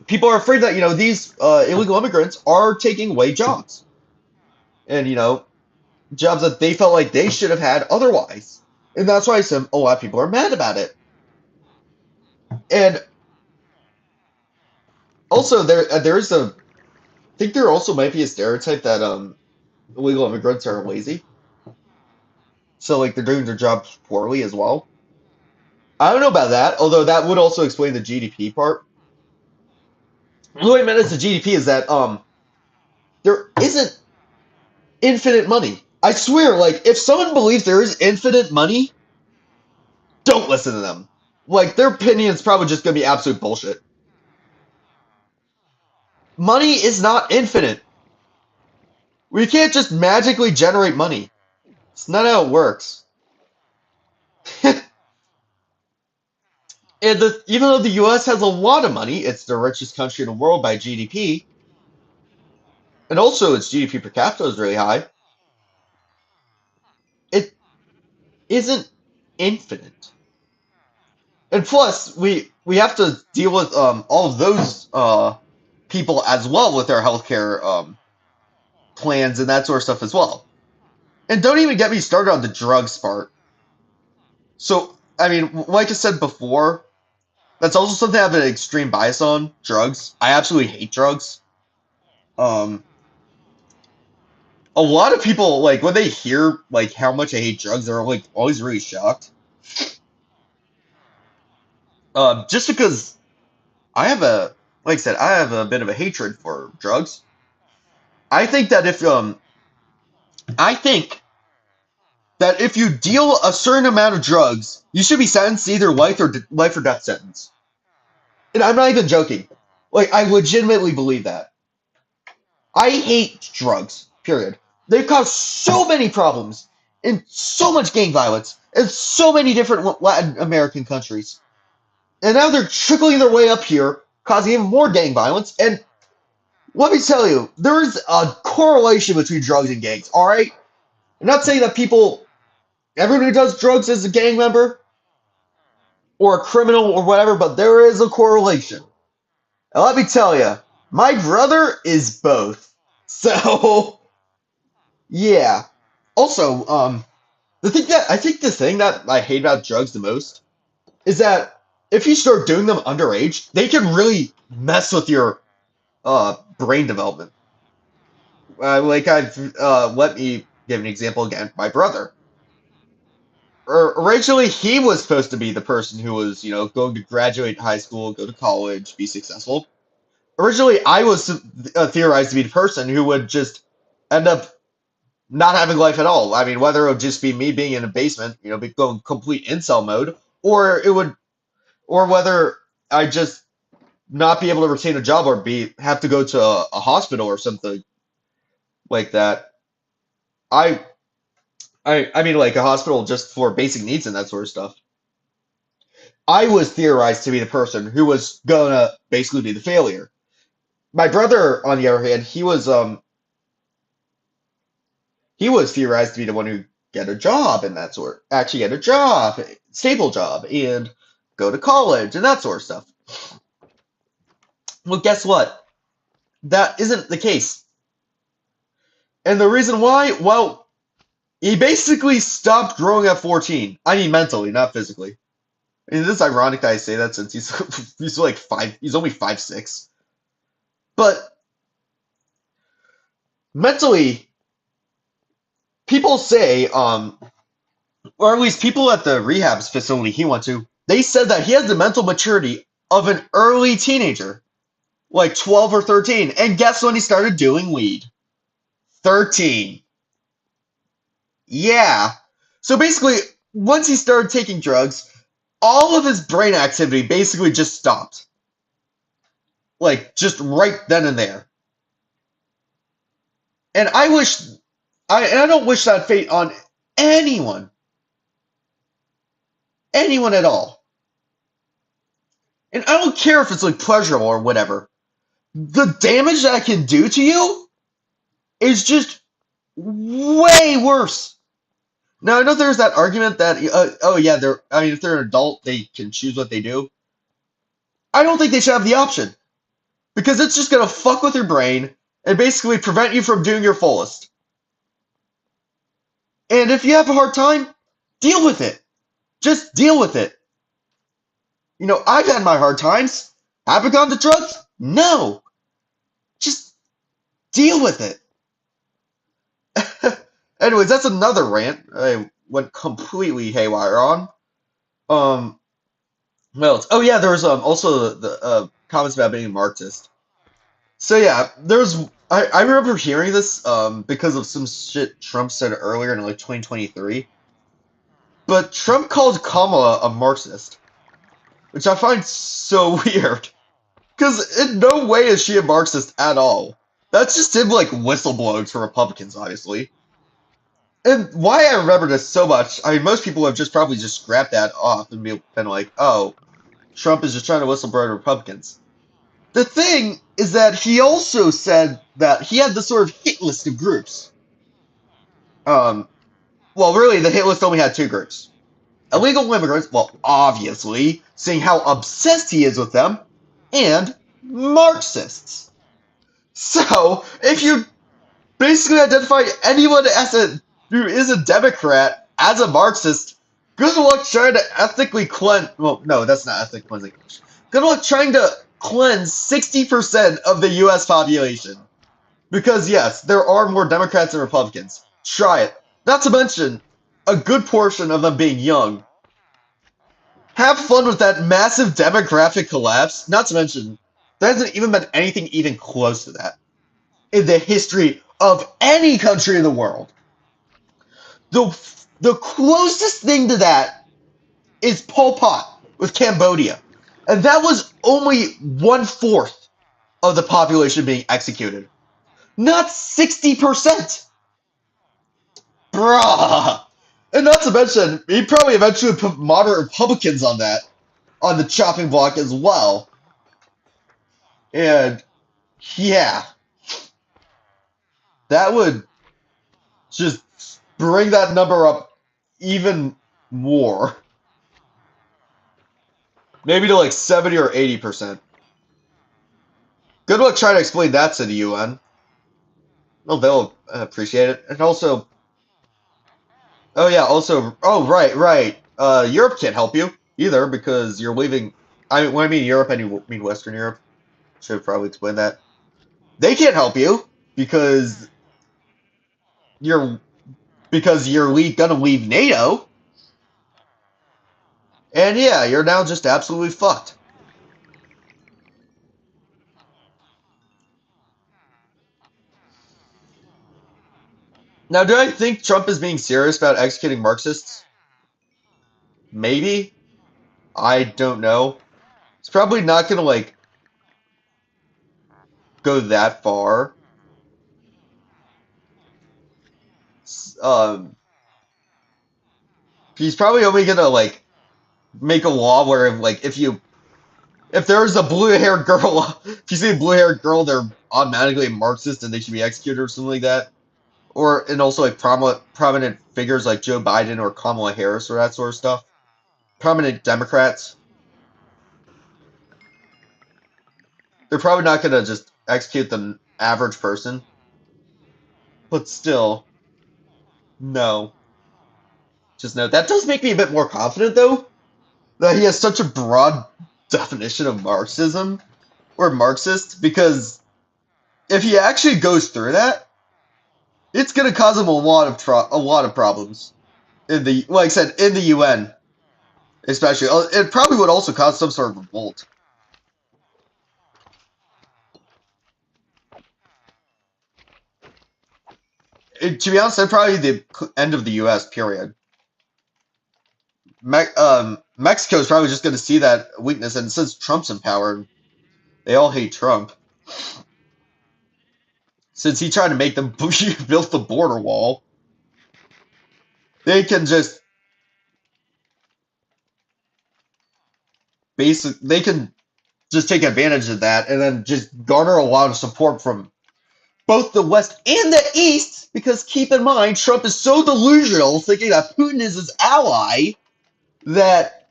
people are afraid that, these illegal immigrants are taking away jobs. And, jobs that they felt like they should have had otherwise. And that's why a lot of people are mad about it. And also, there's I think there also might be a stereotype that illegal immigrants are lazy. So, like, they're doing their jobs poorly as well. I don't know about that, although that would also explain the GDP part. What I meant as the GDP is that there isn't infinite money. I swear, like, if someone believes there is infinite money, don't listen to them. Like, their opinion is probably just gonna be absolute bullshit. Money is not infinite. We can't just magically generate money. It's not how it works. And even though the US has a lot of money, it's the richest country in the world by GDP, and also its GDP per capita is really high, it isn't infinite. And plus, we have to deal with all of those people as well with our healthcare plans and that sort of stuff as well. And don't even get me started on the drugs part. So, I mean, like I said before, that's also something I have an extreme bias on, drugs. I absolutely hate drugs. Um, a lot of people, like, when they hear, like, how much I hate drugs, they're, like, always really shocked. Just because I have like I said, I have a bit of a hatred for drugs. I think that I think that if you deal a certain amount of drugs, you should be sentenced to either life or death sentence. And I'm not even joking. Like, I legitimately believe that. I hate drugs, period. They've caused so many problems and so much gang violence in so many different Latin American countries. And now they're trickling their way up here, causing even more gang violence. And let me tell you, there is a correlation between drugs and gangs, alright? I'm not saying that everyone who does drugs is a gang member, or a criminal or whatever, but there is a correlation. And let me tell you, my brother is both. So, yeah. Also, the thing that I hate about drugs the most is that if you start doing them underage, they can really mess with your brain development. Let me give an example again. My brother. Originally, he was supposed to be the person who was, going to graduate high school, go to college, be successful. Originally, I was theorized to be the person who would just end up not having life at all. I mean, whether it would just be me being in a basement, be going complete incel mode, or it would, or whether I just not be able to retain a job or be have to go to a hospital or something like that. I, I mean, like a hospital just for basic needs and that sort of stuff. I was theorized to be the person who was gonna basically be the failure. My brother, on the other hand, he was theorized to be the one who get a job and that sort, actually get a job, stable job, and go to college and that sort of stuff. Well, guess what? That isn't the case. And the reason why, well, he basically stopped growing at 14. I mean, mentally, not physically. I mean, this is ironic that I say that since he's like he's only 5'6". But mentally, people say, or at least people at the rehabs facility he went to, they said that he has the mental maturity of an early teenager, like 12 or 13. And guess when he started doing weed? 13. Yeah. So basically, once he started taking drugs, all of his brain activity basically just stopped. Like, just right then and there. And I don't wish that fate on anyone, anyone at all. And I don't care if it's like pleasurable or whatever. The damage that can do to you is just way worse. Now I know there's that argument that oh yeah, I mean if they're an adult they can choose what they do. I don't think they should have the option because it's just gonna fuck with your brain and basically prevent you from doing your fullest. And if you have a hard time, deal with it. Just deal with it. I've had my hard times. Have I gone to drugs? No. Just deal with it. Anyways, that's another rant I went completely haywire on. Um, what else? Oh yeah, there was also the comments about being a Marxist. So yeah, I remember hearing this because of some shit Trump said earlier in like 2023. But Trump called Kamala a Marxist, which I find so weird. Because in no way is she a Marxist at all. That's just him like whistleblowing to Republicans, obviously. And why I remember this so much, I mean, most people have just probably just scrapped that off and been like, oh, Trump is just trying to whistleblow to Republicans. The thing is that he also said that he had this sort of hit list of groups. Um, well, really, the hit list only had two groups. Illegal immigrants, well, obviously, seeing how obsessed he is with them, and Marxists. So, if you basically identify anyone who is a Democrat as a Marxist, good luck trying to ethically cleanse. Well, no, that's not ethnic cleansing. Good luck trying to cleanse 60% of the U.S. population. Because yes, there are more Democrats than Republicans. Try it. Not to mention, a good portion of them being young. Have fun with that massive demographic collapse. Not to mention, there hasn't even been anything even close to that in the history of any country in the world. The the closest thing to that is Pol Pot with Cambodia, and that was only 1/4 of the population being executed, not 60%. Bruh. And not to mention, he probably eventually put moderate Republicans on the chopping block as well. And yeah, that would just bring that number up even more. Maybe to like 70 or 80%. Good luck trying to explain that to the UN. Well, they'll appreciate it. And also, oh yeah, also, oh right. Europe can't help you either because you're leaving. I mean, when I mean Europe, I mean Western Europe. Should probably explain that. They can't help you because you're gonna leave NATO, and yeah, you're now just absolutely fucked. Now, do I think Trump is being serious about executing Marxists? Maybe. I don't know. It's probably not gonna like go that far. Um, he's probably only gonna like make a law where like if there's a blue-haired girl, if you see a blue-haired girl, they're automatically a Marxist and they should be executed or something like that. Or and also like prominent figures like Joe Biden or Kamala Harris or that sort of stuff. Prominent Democrats, they're probably not gonna just execute the average person, but still, no. Just note that does make me a bit more confident though that he has such a broad definition of Marxism or Marxist because if he actually goes through that, it's gonna cause him a lot of problems in the like I said in the UN especially. It probably would also cause some sort of revolt. To be honest, that's probably the end of the U.S. Period. Mexico is probably just going to see that weakness, and since Trump's in power, they all hate Trump. Since he tried to make them build the border wall, they can just they can just take advantage of that, and then just garner a lot of support from both the West and the East. Because keep in mind, Trump is so delusional, thinking that Putin is his ally, that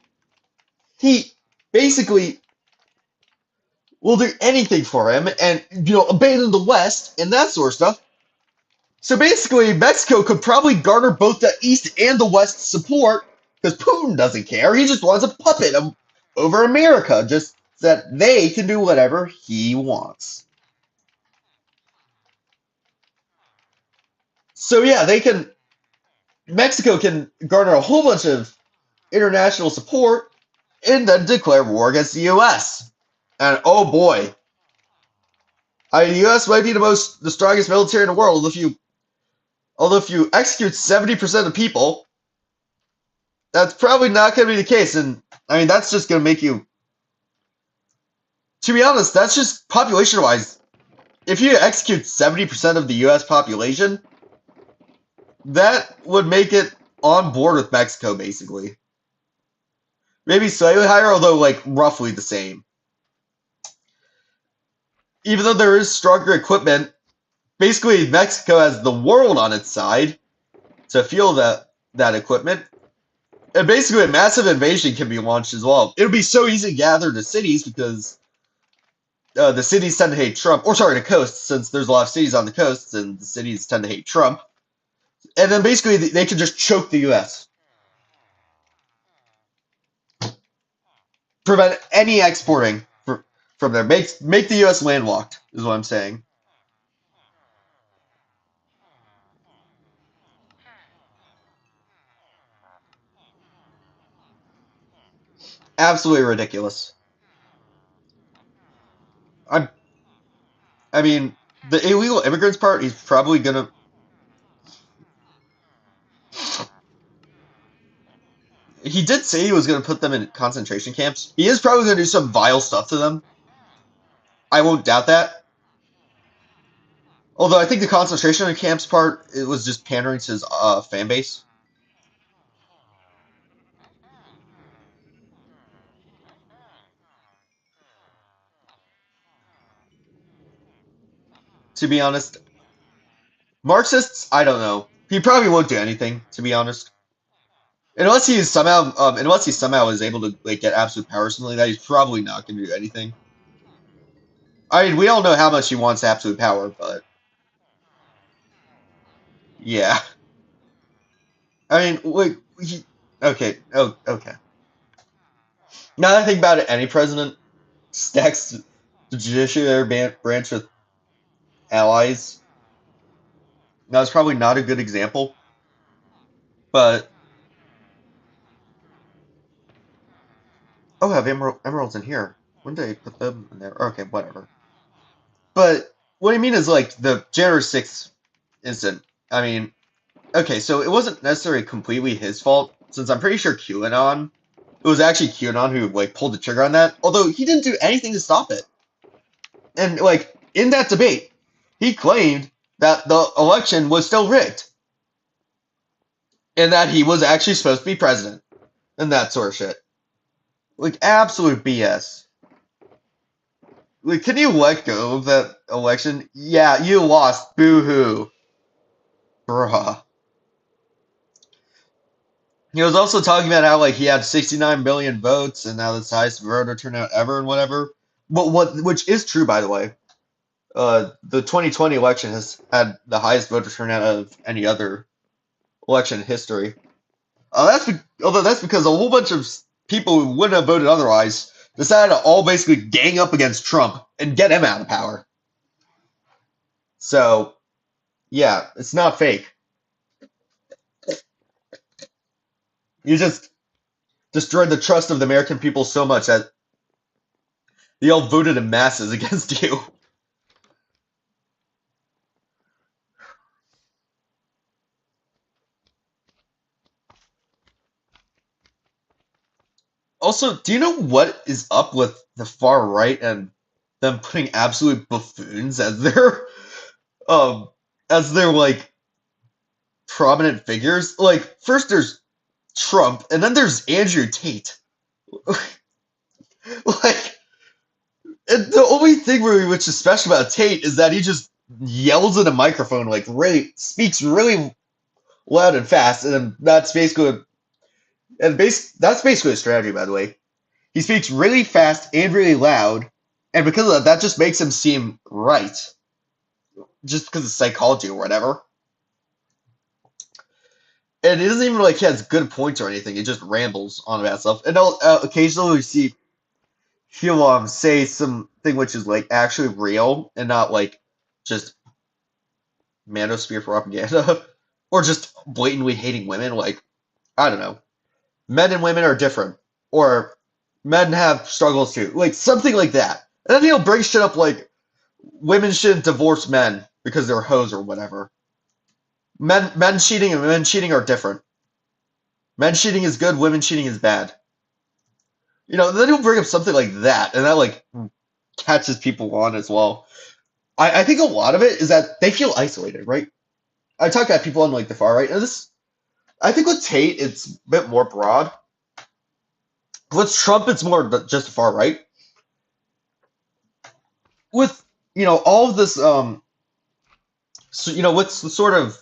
he basically will do anything for him and abandon the West and that sort of stuff. So basically, Mexico could probably garner both the East and the West support because Putin doesn't care. He just wants a puppet over America, just that they can do whatever he wants. So yeah, Mexico can garner a whole bunch of international support and then declare war against the U.S. And oh boy, the U.S. might be the strongest military in the world although if you execute 70% of people, that's probably not going to be the case. And I mean, that's just going to make you, to be honest, that's just population wise. If you execute 70% of the US population, that would make it on board with Mexico, basically. Maybe slightly higher, although like roughly the same. Even though there is stronger equipment, basically Mexico has the world on its side to fuel that equipment. And basically a massive invasion can be launched as well. It would be so easy to gather the cities because the cities tend to hate Trump, or sorry, the coast, since there's a lot of cities on the coasts, and the cities tend to hate Trump. And then basically they can just choke the U.S., prevent any exporting from there, make the U.S. landlocked, is what I'm saying. Absolutely ridiculous. I I mean, the illegal immigrants part, he's probably gonna. He did say he was gonna put them in concentration camps. He is probably gonna do some vile stuff to them. I won't doubt that. Although I think the concentration camps part, it was just pandering to his fan base. To be honest, Marxists, I don't know. He probably won't do anything, to be honest. unless he somehow is able to like get absolute power or something like that, he's probably not going to do anything. I mean, we all know how much he wants absolute power, but yeah. I mean, wait, okay, oh, okay. Now that I think about it, any president stacks the judiciary branch with allies. Now, it's probably not a good example, but oh, I have emeralds in here. When did I put them in there? Okay, whatever. But what I mean is like the January 6th incident. I mean, okay, so it wasn't necessarily completely his fault, since I'm pretty sure QAnon, it was actually QAnon who like pulled the trigger on that, although he didn't do anything to stop it. And like in that debate, he claimed that the election was still rigged and that he was actually supposed to be president and that sort of shit. Like absolute BS. Like, can you let go of that election? Yeah, you lost. Boo hoo. Bruh. He was also talking about how like he had 69 million votes and now that's the highest voter turnout ever and whatever. But which is true by the way. The 2020 election has had the highest voter turnout of any other election in history. Although that's because a whole bunch of people who wouldn't have voted otherwise decided to all basically gang up against Trump and get him out of power. So yeah, it's not fake. You just destroyed the trust of the American people so much that they all voted in masses against you. Also, do you know what is up with the far right and them putting absolute buffoons um as their like prominent figures? Like first there's Trump and then there's Andrew Tate. Like and the only thing really which is special about Tate is that he just yells in a microphone like really speaks really loud and fast and then that's basically a strategy by the way. He speaks really fast and really loud, and because of that, that just makes him seem right, just because of psychology or whatever. And it doesn't even like he has good points or anything. He just rambles on about stuff. And occasionally we see he'll say something which is like actually real and not like just manosphere propaganda or just blatantly hating women. Like I don't know, men and women are different, or men have struggles too, like something like that. And then he'll bring shit up like women shouldn't divorce men because they're hoes or whatever. Men cheating and women cheating are different. Men cheating is good, women cheating is bad. Then he'll bring up something like that, and that like catches people on as well. I think a lot of it is that they feel isolated, right? I talk about people on like the far right, and this I think with Tate it's a bit more broad. With Trump, it's more just the far right. With all of this, so, what's the sort of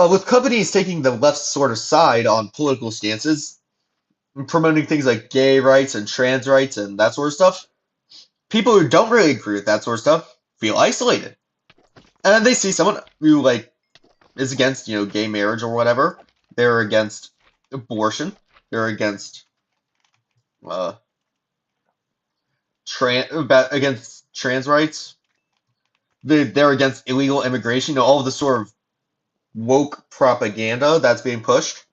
with companies taking the left sort of side on political stances, and promoting things like gay rights and trans rights and that sort of stuff, people who don't really agree with that sort of stuff feel isolated. And then they see someone who like is against, gay marriage or whatever. They're against abortion. They're against uh against trans rights. They're against illegal immigration. All of the sort of woke propaganda that's being pushed,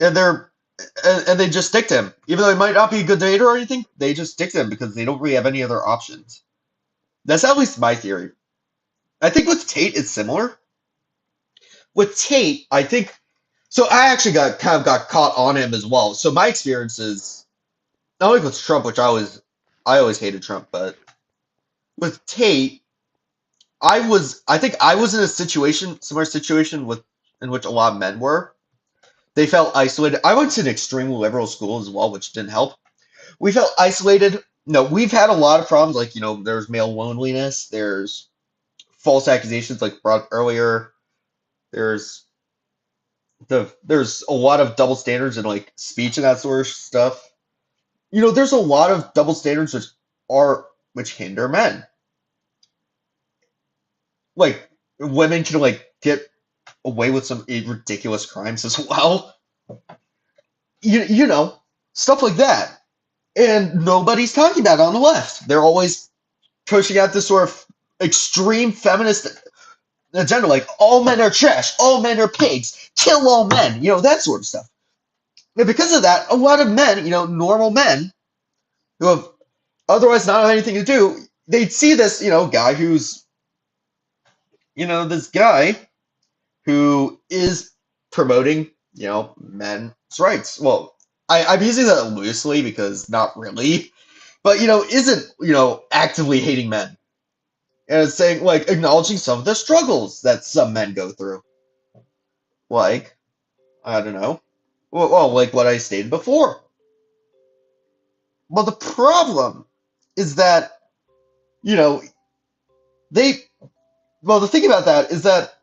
and they just stick to him, even though he might not be a good debater or anything. They just stick to him because they don't really have any other options. That's at least my theory. I think with Tate it's similar. With Tate, I think so. I actually got caught on him as well. So my experience is not only with Trump, which I always hated Trump, but with Tate, I think I was in a similar situation with in which a lot of men were. They felt isolated. I went to an extremely liberal school as well, which didn't help. We felt isolated. No, we've had a lot of problems, like, there's male loneliness, there's false accusations, like brought up earlier, there's there's a lot of double standards in like speech and that sort of stuff. There's a lot of double standards which hinder men. Like women can like get away with some ridiculous crimes as well. You know, stuff like that. And nobody's talking about it on the left. They're always pushing out this sort of extreme feminist agenda, like all men are trash, all men are pigs, kill all men, that sort of stuff. And because of that, a lot of men, normal men who have otherwise not have anything to do, they'd see this, guy who's, this guy who is promoting, men's rights. Well, I'm using that loosely because not really, but, isn't, actively hating men. And it's saying, like, acknowledging some of the struggles that some men go through. Like, I don't know. Well, like what I stated before. Well, the problem is that, you know, they, well, the thing about that is that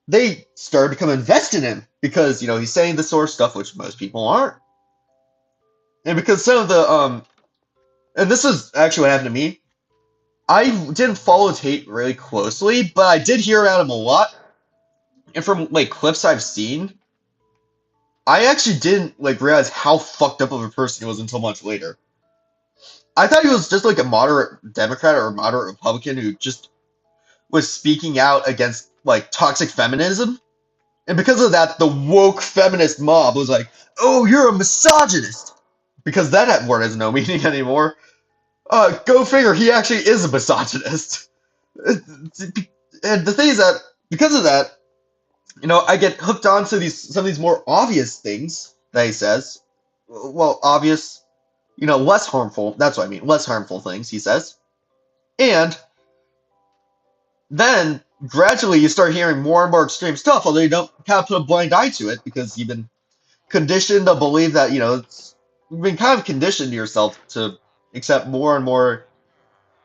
they started to become invested in him because, he's saying the sort of stuff which most people aren't. And because some of and this is actually what happened to me. I didn't follow Tate really closely, but I did hear about him a lot. And from, like, clips I've seen, I actually didn't, like, realize how fucked up of a person he was until much later. I thought he was just, like, a moderate Democrat or a moderate Republican who just was speaking out against, like, toxic feminism. And because of that, the woke feminist mob was like, oh, you're a misogynist. Because that word has no meaning anymore. Go figure, he actually is a misogynist. And the thing is that, because of that, I get hooked on to some of these more obvious things that he says. Well, obvious, less harmful. That's what I mean. Less harmful things he says. And then gradually you start hearing more and more extreme stuff, although you don't kind of put a blind eye to it because you've been conditioned to believe that, you've been kind of conditioned to yourself to accept more and more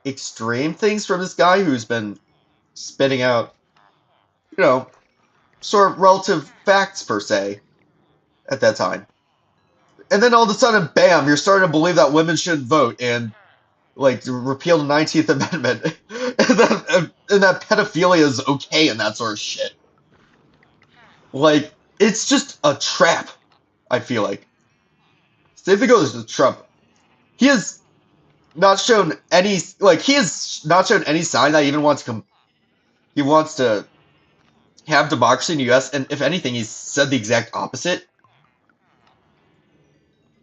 extreme things from this guy who's been spitting out, you know, sort of relative facts per se at that time. And then all of a sudden, bam, you're starting to believe that women shouldn't vote and like to repeal the 19th Amendment and that pedophilia is okay and that sort of shit. Like, it's just a trap, I feel like. So if it goes to Trump, he has not shown any sign that he even wants to he wants to have democracy in the US, and if anything, he's said the exact opposite.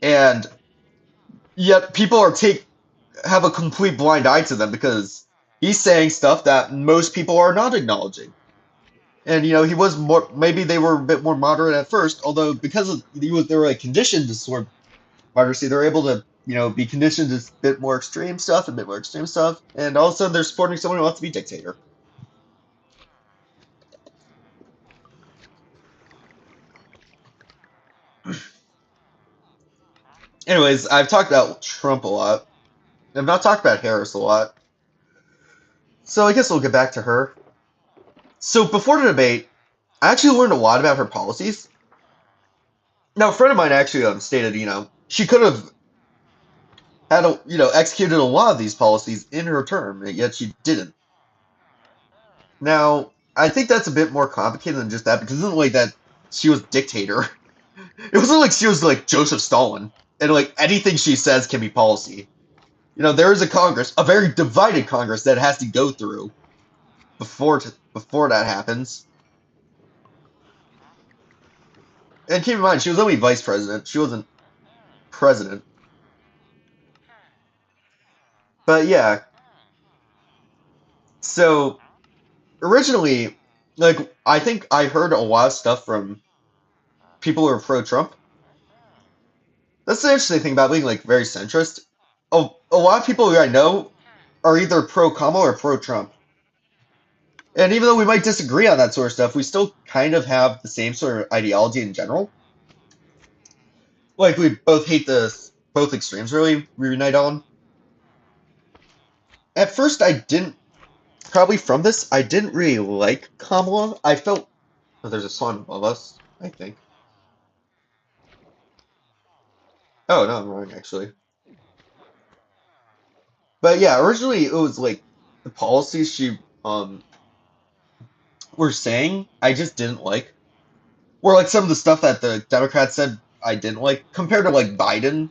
And yet people have a complete blind eye to them because he's saying stuff that most people are not acknowledging. And he was more maybe they were a bit more moderate at first, although because they were like conditioned to sort of moderacy, they're able to be conditioned to a bit more extreme stuff, and all of a sudden they're supporting someone who wants to be dictator. Anyways, I've talked about Trump a lot. I've not talked about Harris a lot. So I guess we'll get back to her. So before the debate, I actually learned a lot about her policies. Now, a friend of mine actually stated, she could have had executed a lot of these policies in her term, yet she didn't. Now, I think that's a bit more complicated than just that because it isn't like that she was dictator. It wasn't like she was like Joseph Stalin, and like anything she says can be policy. There is a Congress, a very divided Congress that has to go through before that happens. And keep in mind, she was only vice president. She wasn't president. But yeah, so originally, like, I think I heard a lot of stuff from people who are pro-Trump. That's the interesting thing about being, like, very centrist. A lot of people who I know are either pro-Kamala or pro-Trump. And even though we might disagree on that sort of stuff, we still kind of have the same sort of ideology in general. Like, we both hate both extremes, really, we unite on. At first, I didn't, probably from this, I didn't really like Kamala. I felt, oh, there's a sun above us, I think. Oh no, I'm wrong actually. But yeah, originally it was like the policies she were saying I just didn't like. Or like some of the stuff that the Democrats said I didn't like compared to like Biden,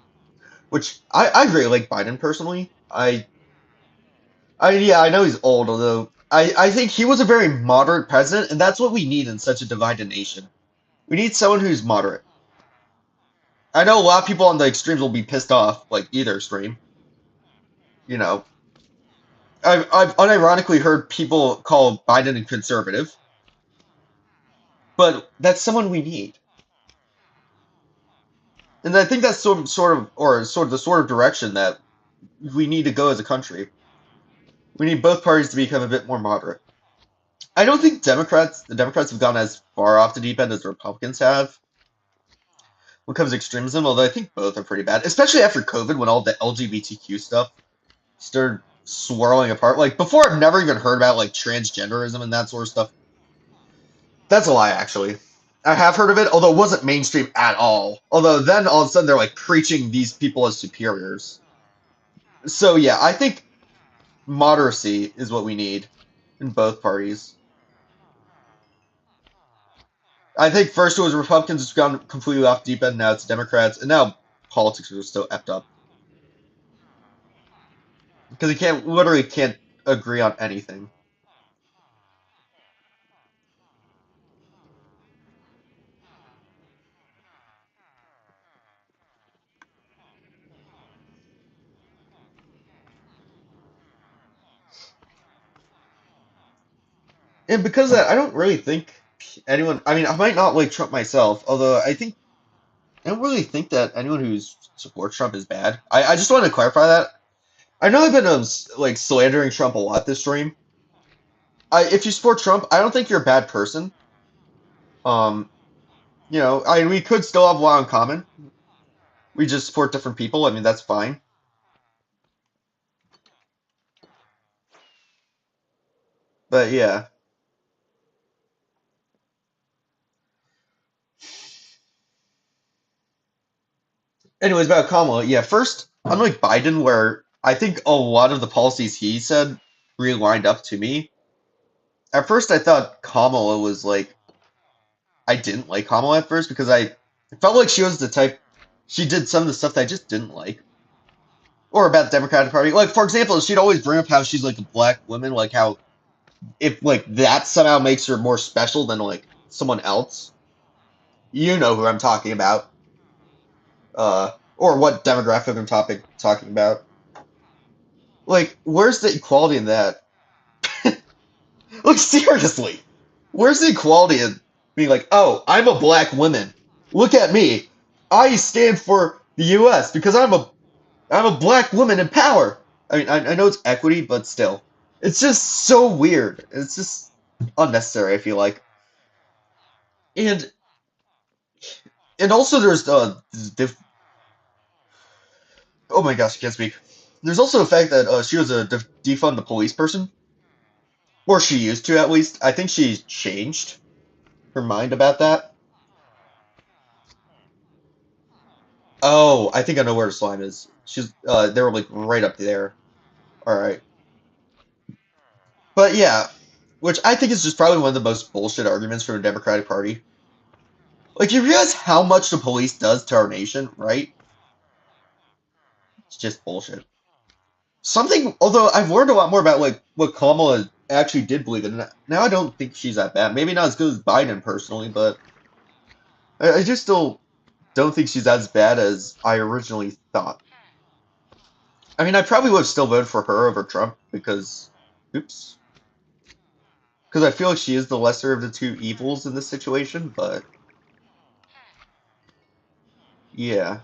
which I really like Biden personally. Yeah, I know he's old, although I think he was a very moderate president, and that's what we need in such a divided nation. We need someone who's moderate. I know a lot of people on the extremes will be pissed off, like either extreme. You know, I've unironically heard people call Biden a conservative, but that's someone we need. And I think that's sort of the sort of direction that we need to go as a country. We need both parties to become a bit more moderate. I don't think the Democrats have gone as far off the deep end as the Republicans have when it comes to extremism, although I think both are pretty bad, especially after COVID when all the LGBTQ stuff started swirling apart. Like before, I've never even heard about like transgenderism and that sort of stuff. That's a lie, actually. I have heard of it, although it wasn't mainstream at all. Although then all of a sudden they're like preaching these people as superiors. So yeah, I think moderacy is what we need in both parties. I think first it was Republicans who've gone completely off deep end, now it's Democrats, and now politics are still effed up. Because you can't literally can't agree on anything. And because of that, I don't really think anyone I mean, I might not like Trump myself, although I don't really think that anyone who supports Trump is bad. I just want to clarify that. I know I've been like slandering Trump a lot this stream. If you support Trump, I don't think you're a bad person. Um, we could still have a lot in common. We just support different people. I mean, that's fine. But yeah. Anyways, about Kamala, yeah. First, unlike Biden, where I think a lot of the policies he said really lined up to me. At first, I thought Kamala was like I didn't like Kamala at first because I felt like she was the type. She did some of the stuff that I just didn't like. Or about the Democratic Party. Like, for example, she'd always bring up how she's like a black woman, like how if like that somehow makes her more special than like someone else. You know who I'm talking about. Or what demographic I'm talking about. Like, where's the equality in that? Like, seriously, where's the equality in being like, oh, I'm a black woman. Look at me. I stand for the U.S. because I'm a black woman in power. I mean, I know it's equity, but still, it's just so weird. It's just unnecessary. I feel like, and and also there's oh my gosh, I can't speak. There's also the fact that she was a defund the police person, or she used to at least. I think she changed her mind about that. Oh, I think I know where the slime is. They were like right up there. All right, but yeah, which I think is just probably one of the most bullshit arguments from the Democratic Party. Like, you realize how much the police does to our nation, right? It's just bullshit. Something, although I've learned a lot more about like what Kamala actually did believe in. Now I don't think she's that bad. Maybe not as good as Biden personally, but I just still don't think she's as bad as I originally thought. I mean, I probably would have still voted for her over Trump because, oops, because I feel like she is the lesser of the two evils in this situation. But yeah,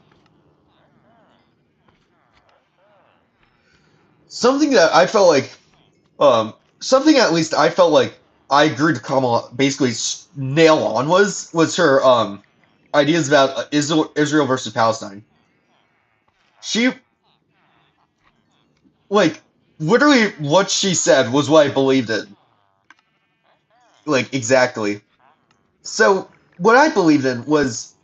something that I felt like something at least I felt like I agreed to Kamala basically nail on was her ideas about Israel versus Palestine. She like literally what she said was what I believed in, like exactly. So what I believed in was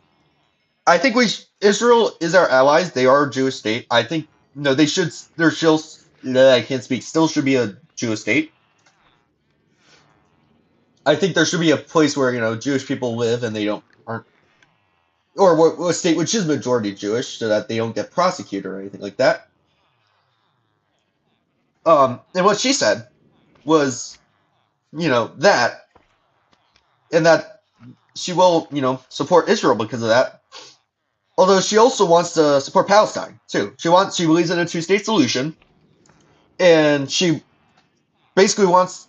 I think Israel is our allies. They are a Jewish state. I think no, they should. There still. I can't speak. Still should be a Jewish state. I think there should be a place where Jewish people live and they don't aren't or what state which is majority Jewish so that they don't get prosecuted or anything like that. And what she said was that and that she will support Israel because of that. Although she also wants to support Palestine too. She believes in a two-state solution, and she basically wants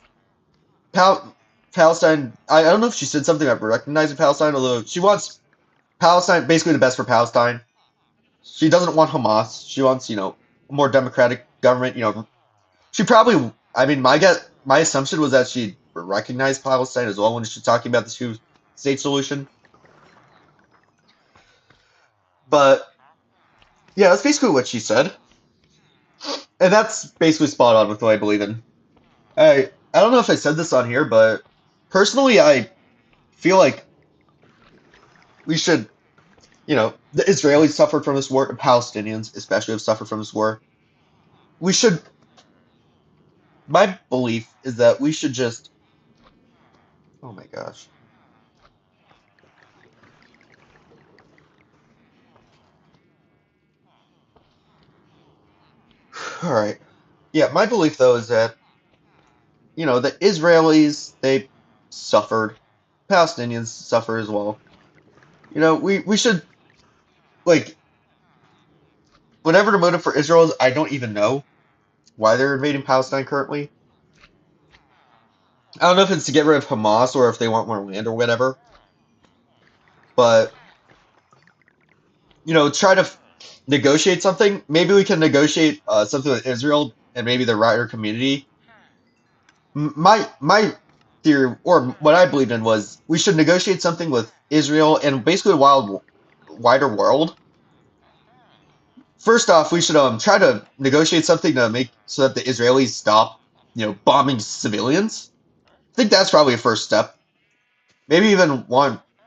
Palestine. I don't know if she said something about recognizing Palestine, although she wants Palestine basically the best for Palestine. She doesn't want Hamas. She wants a more democratic government. She probably. I mean, my assumption was that she recognized Palestine as well when she's talking about the two-state solution. But yeah, that's basically what she said, and that's basically spot on with what I believe in. I don't know if I said this on here, but personally, I feel like we should, the Israelis suffered from this war, and Palestinians especially have suffered from this war. We should, my belief is that we should just, oh my gosh. All right. Yeah, my belief though is that, the Israelis, they suffered. Palestinians suffer as well. We should, like, whatever the motive for Israel is, I don't even know why they're invading Palestine currently. I don't know if it's to get rid of Hamas or if they want more land or whatever, but try to negotiate something. Maybe we can negotiate something with Israel and maybe the writer community. My theory, or what I believed in, was we should negotiate something with Israel and basically the wider world. First off, we should try to negotiate something to make so that the Israelis stop, bombing civilians. I think that's probably a first step. Maybe even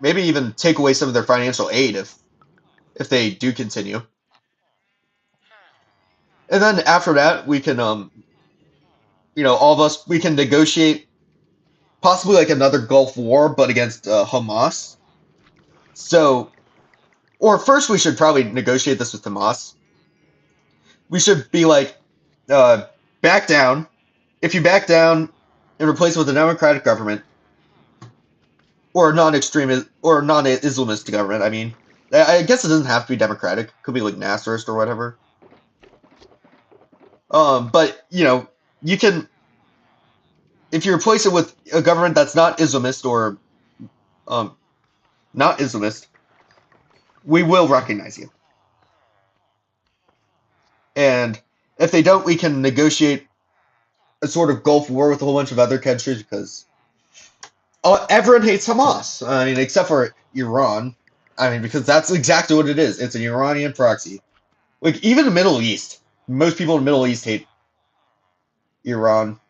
maybe even take away some of their financial aid if they do continue. And then after that, we can all of us we can negotiate possibly like another Gulf War, but against Hamas. So, or first we should probably negotiate this with Hamas. We should be like, uh, back down. If you back down and replace it with a democratic government or a non-extremist or non-Islamist government, I mean, I guess it doesn't have to be democratic. It could be like Nasserist or whatever. But you can if you replace it with a government that's not Islamist or um, not Islamist, we will recognize you. And if they don't, we can negotiate a sort of Gulf War with a whole bunch of other countries because everyone hates Hamas. I mean, except for Iran. I mean, because that's exactly what it is. It's an Iranian proxy. Like even the Middle East, most people in the Middle East hate Iran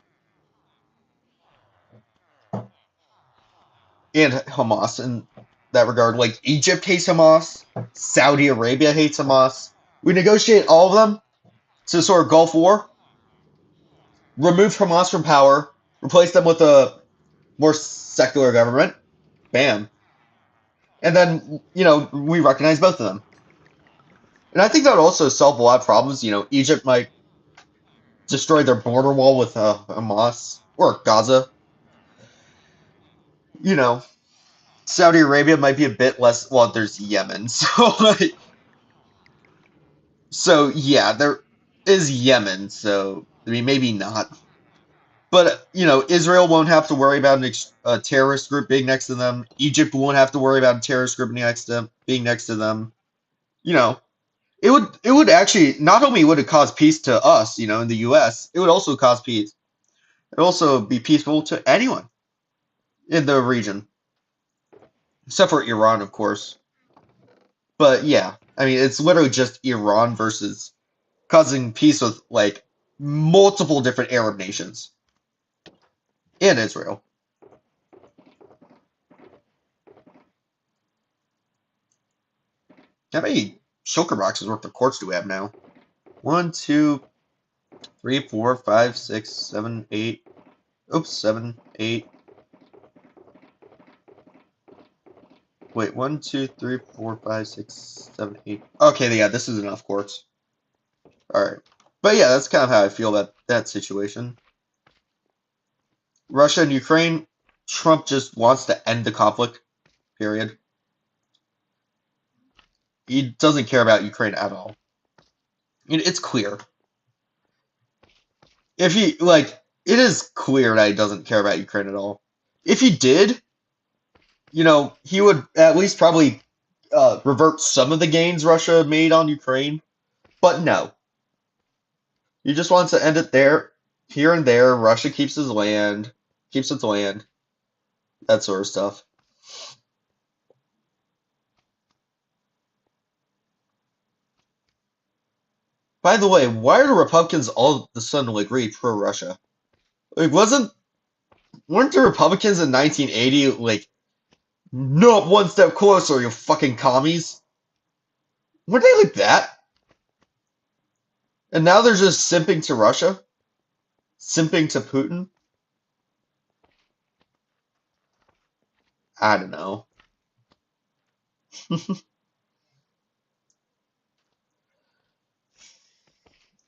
and Hamas in that regard. Like Egypt hates Hamas, Saudi Arabia hates Hamas. We negotiate all of them to sort of Gulf War, remove Hamas from power, replace them with a more secular government. Bam. And then, we recognize both of them. And I think that would also solve a lot of problems. Egypt might destroy their border wall with Hamas or Gaza. You know, Saudi Arabia might be a bit less. Well, there's Yemen, so yeah, there is Yemen. So I mean, maybe not. But Israel won't have to worry about a terrorist group being next to them. Egypt won't have to worry about a terrorist group being next to them. You know, it would actually not only would it cause peace to us, in the U.S., it would also cause peace. It would also be peaceful to anyone in the region, except for Iran, of course. But yeah, I mean, it's literally just Iran versus causing peace with like multiple different Arab nations and Israel. How many shulker boxes worth of quartz do we have now? 1, 2, 3, 4, 5, 6, 7, 8. Oops, 7, 8. Wait, 1, 2, 3, 4, 5, 6, 7, 8. Okay, yeah, this is enough quartz. Alright. But yeah, that's kind of how I feel about that situation. Russia and Ukraine, Trump just wants to end the conflict, period. He doesn't care about Ukraine at all. It's clear. If he, like, it is clear that he doesn't care about Ukraine at all. If he did, he would at least probably revert some of the gains Russia made on Ukraine. But no. He just wants to end it there, here and there. Russia keeps its land, that sort of stuff. By the way, why are the Republicans all of a sudden like really pro-Russia? Like, weren't the Republicans in 1980 like, no, one step closer, you fucking commies? Weren't they like that? And now they're just simping to Russia? Simping to Putin? I don't know.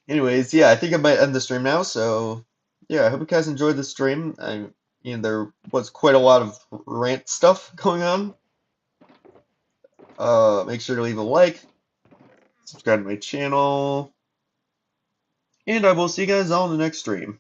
Anyways, yeah, I think I might end the stream now, so yeah, I hope you guys enjoyed the stream. There was quite a lot of rant stuff going on. Make sure to leave a like, subscribe to my channel, and I will see you guys all in the next stream.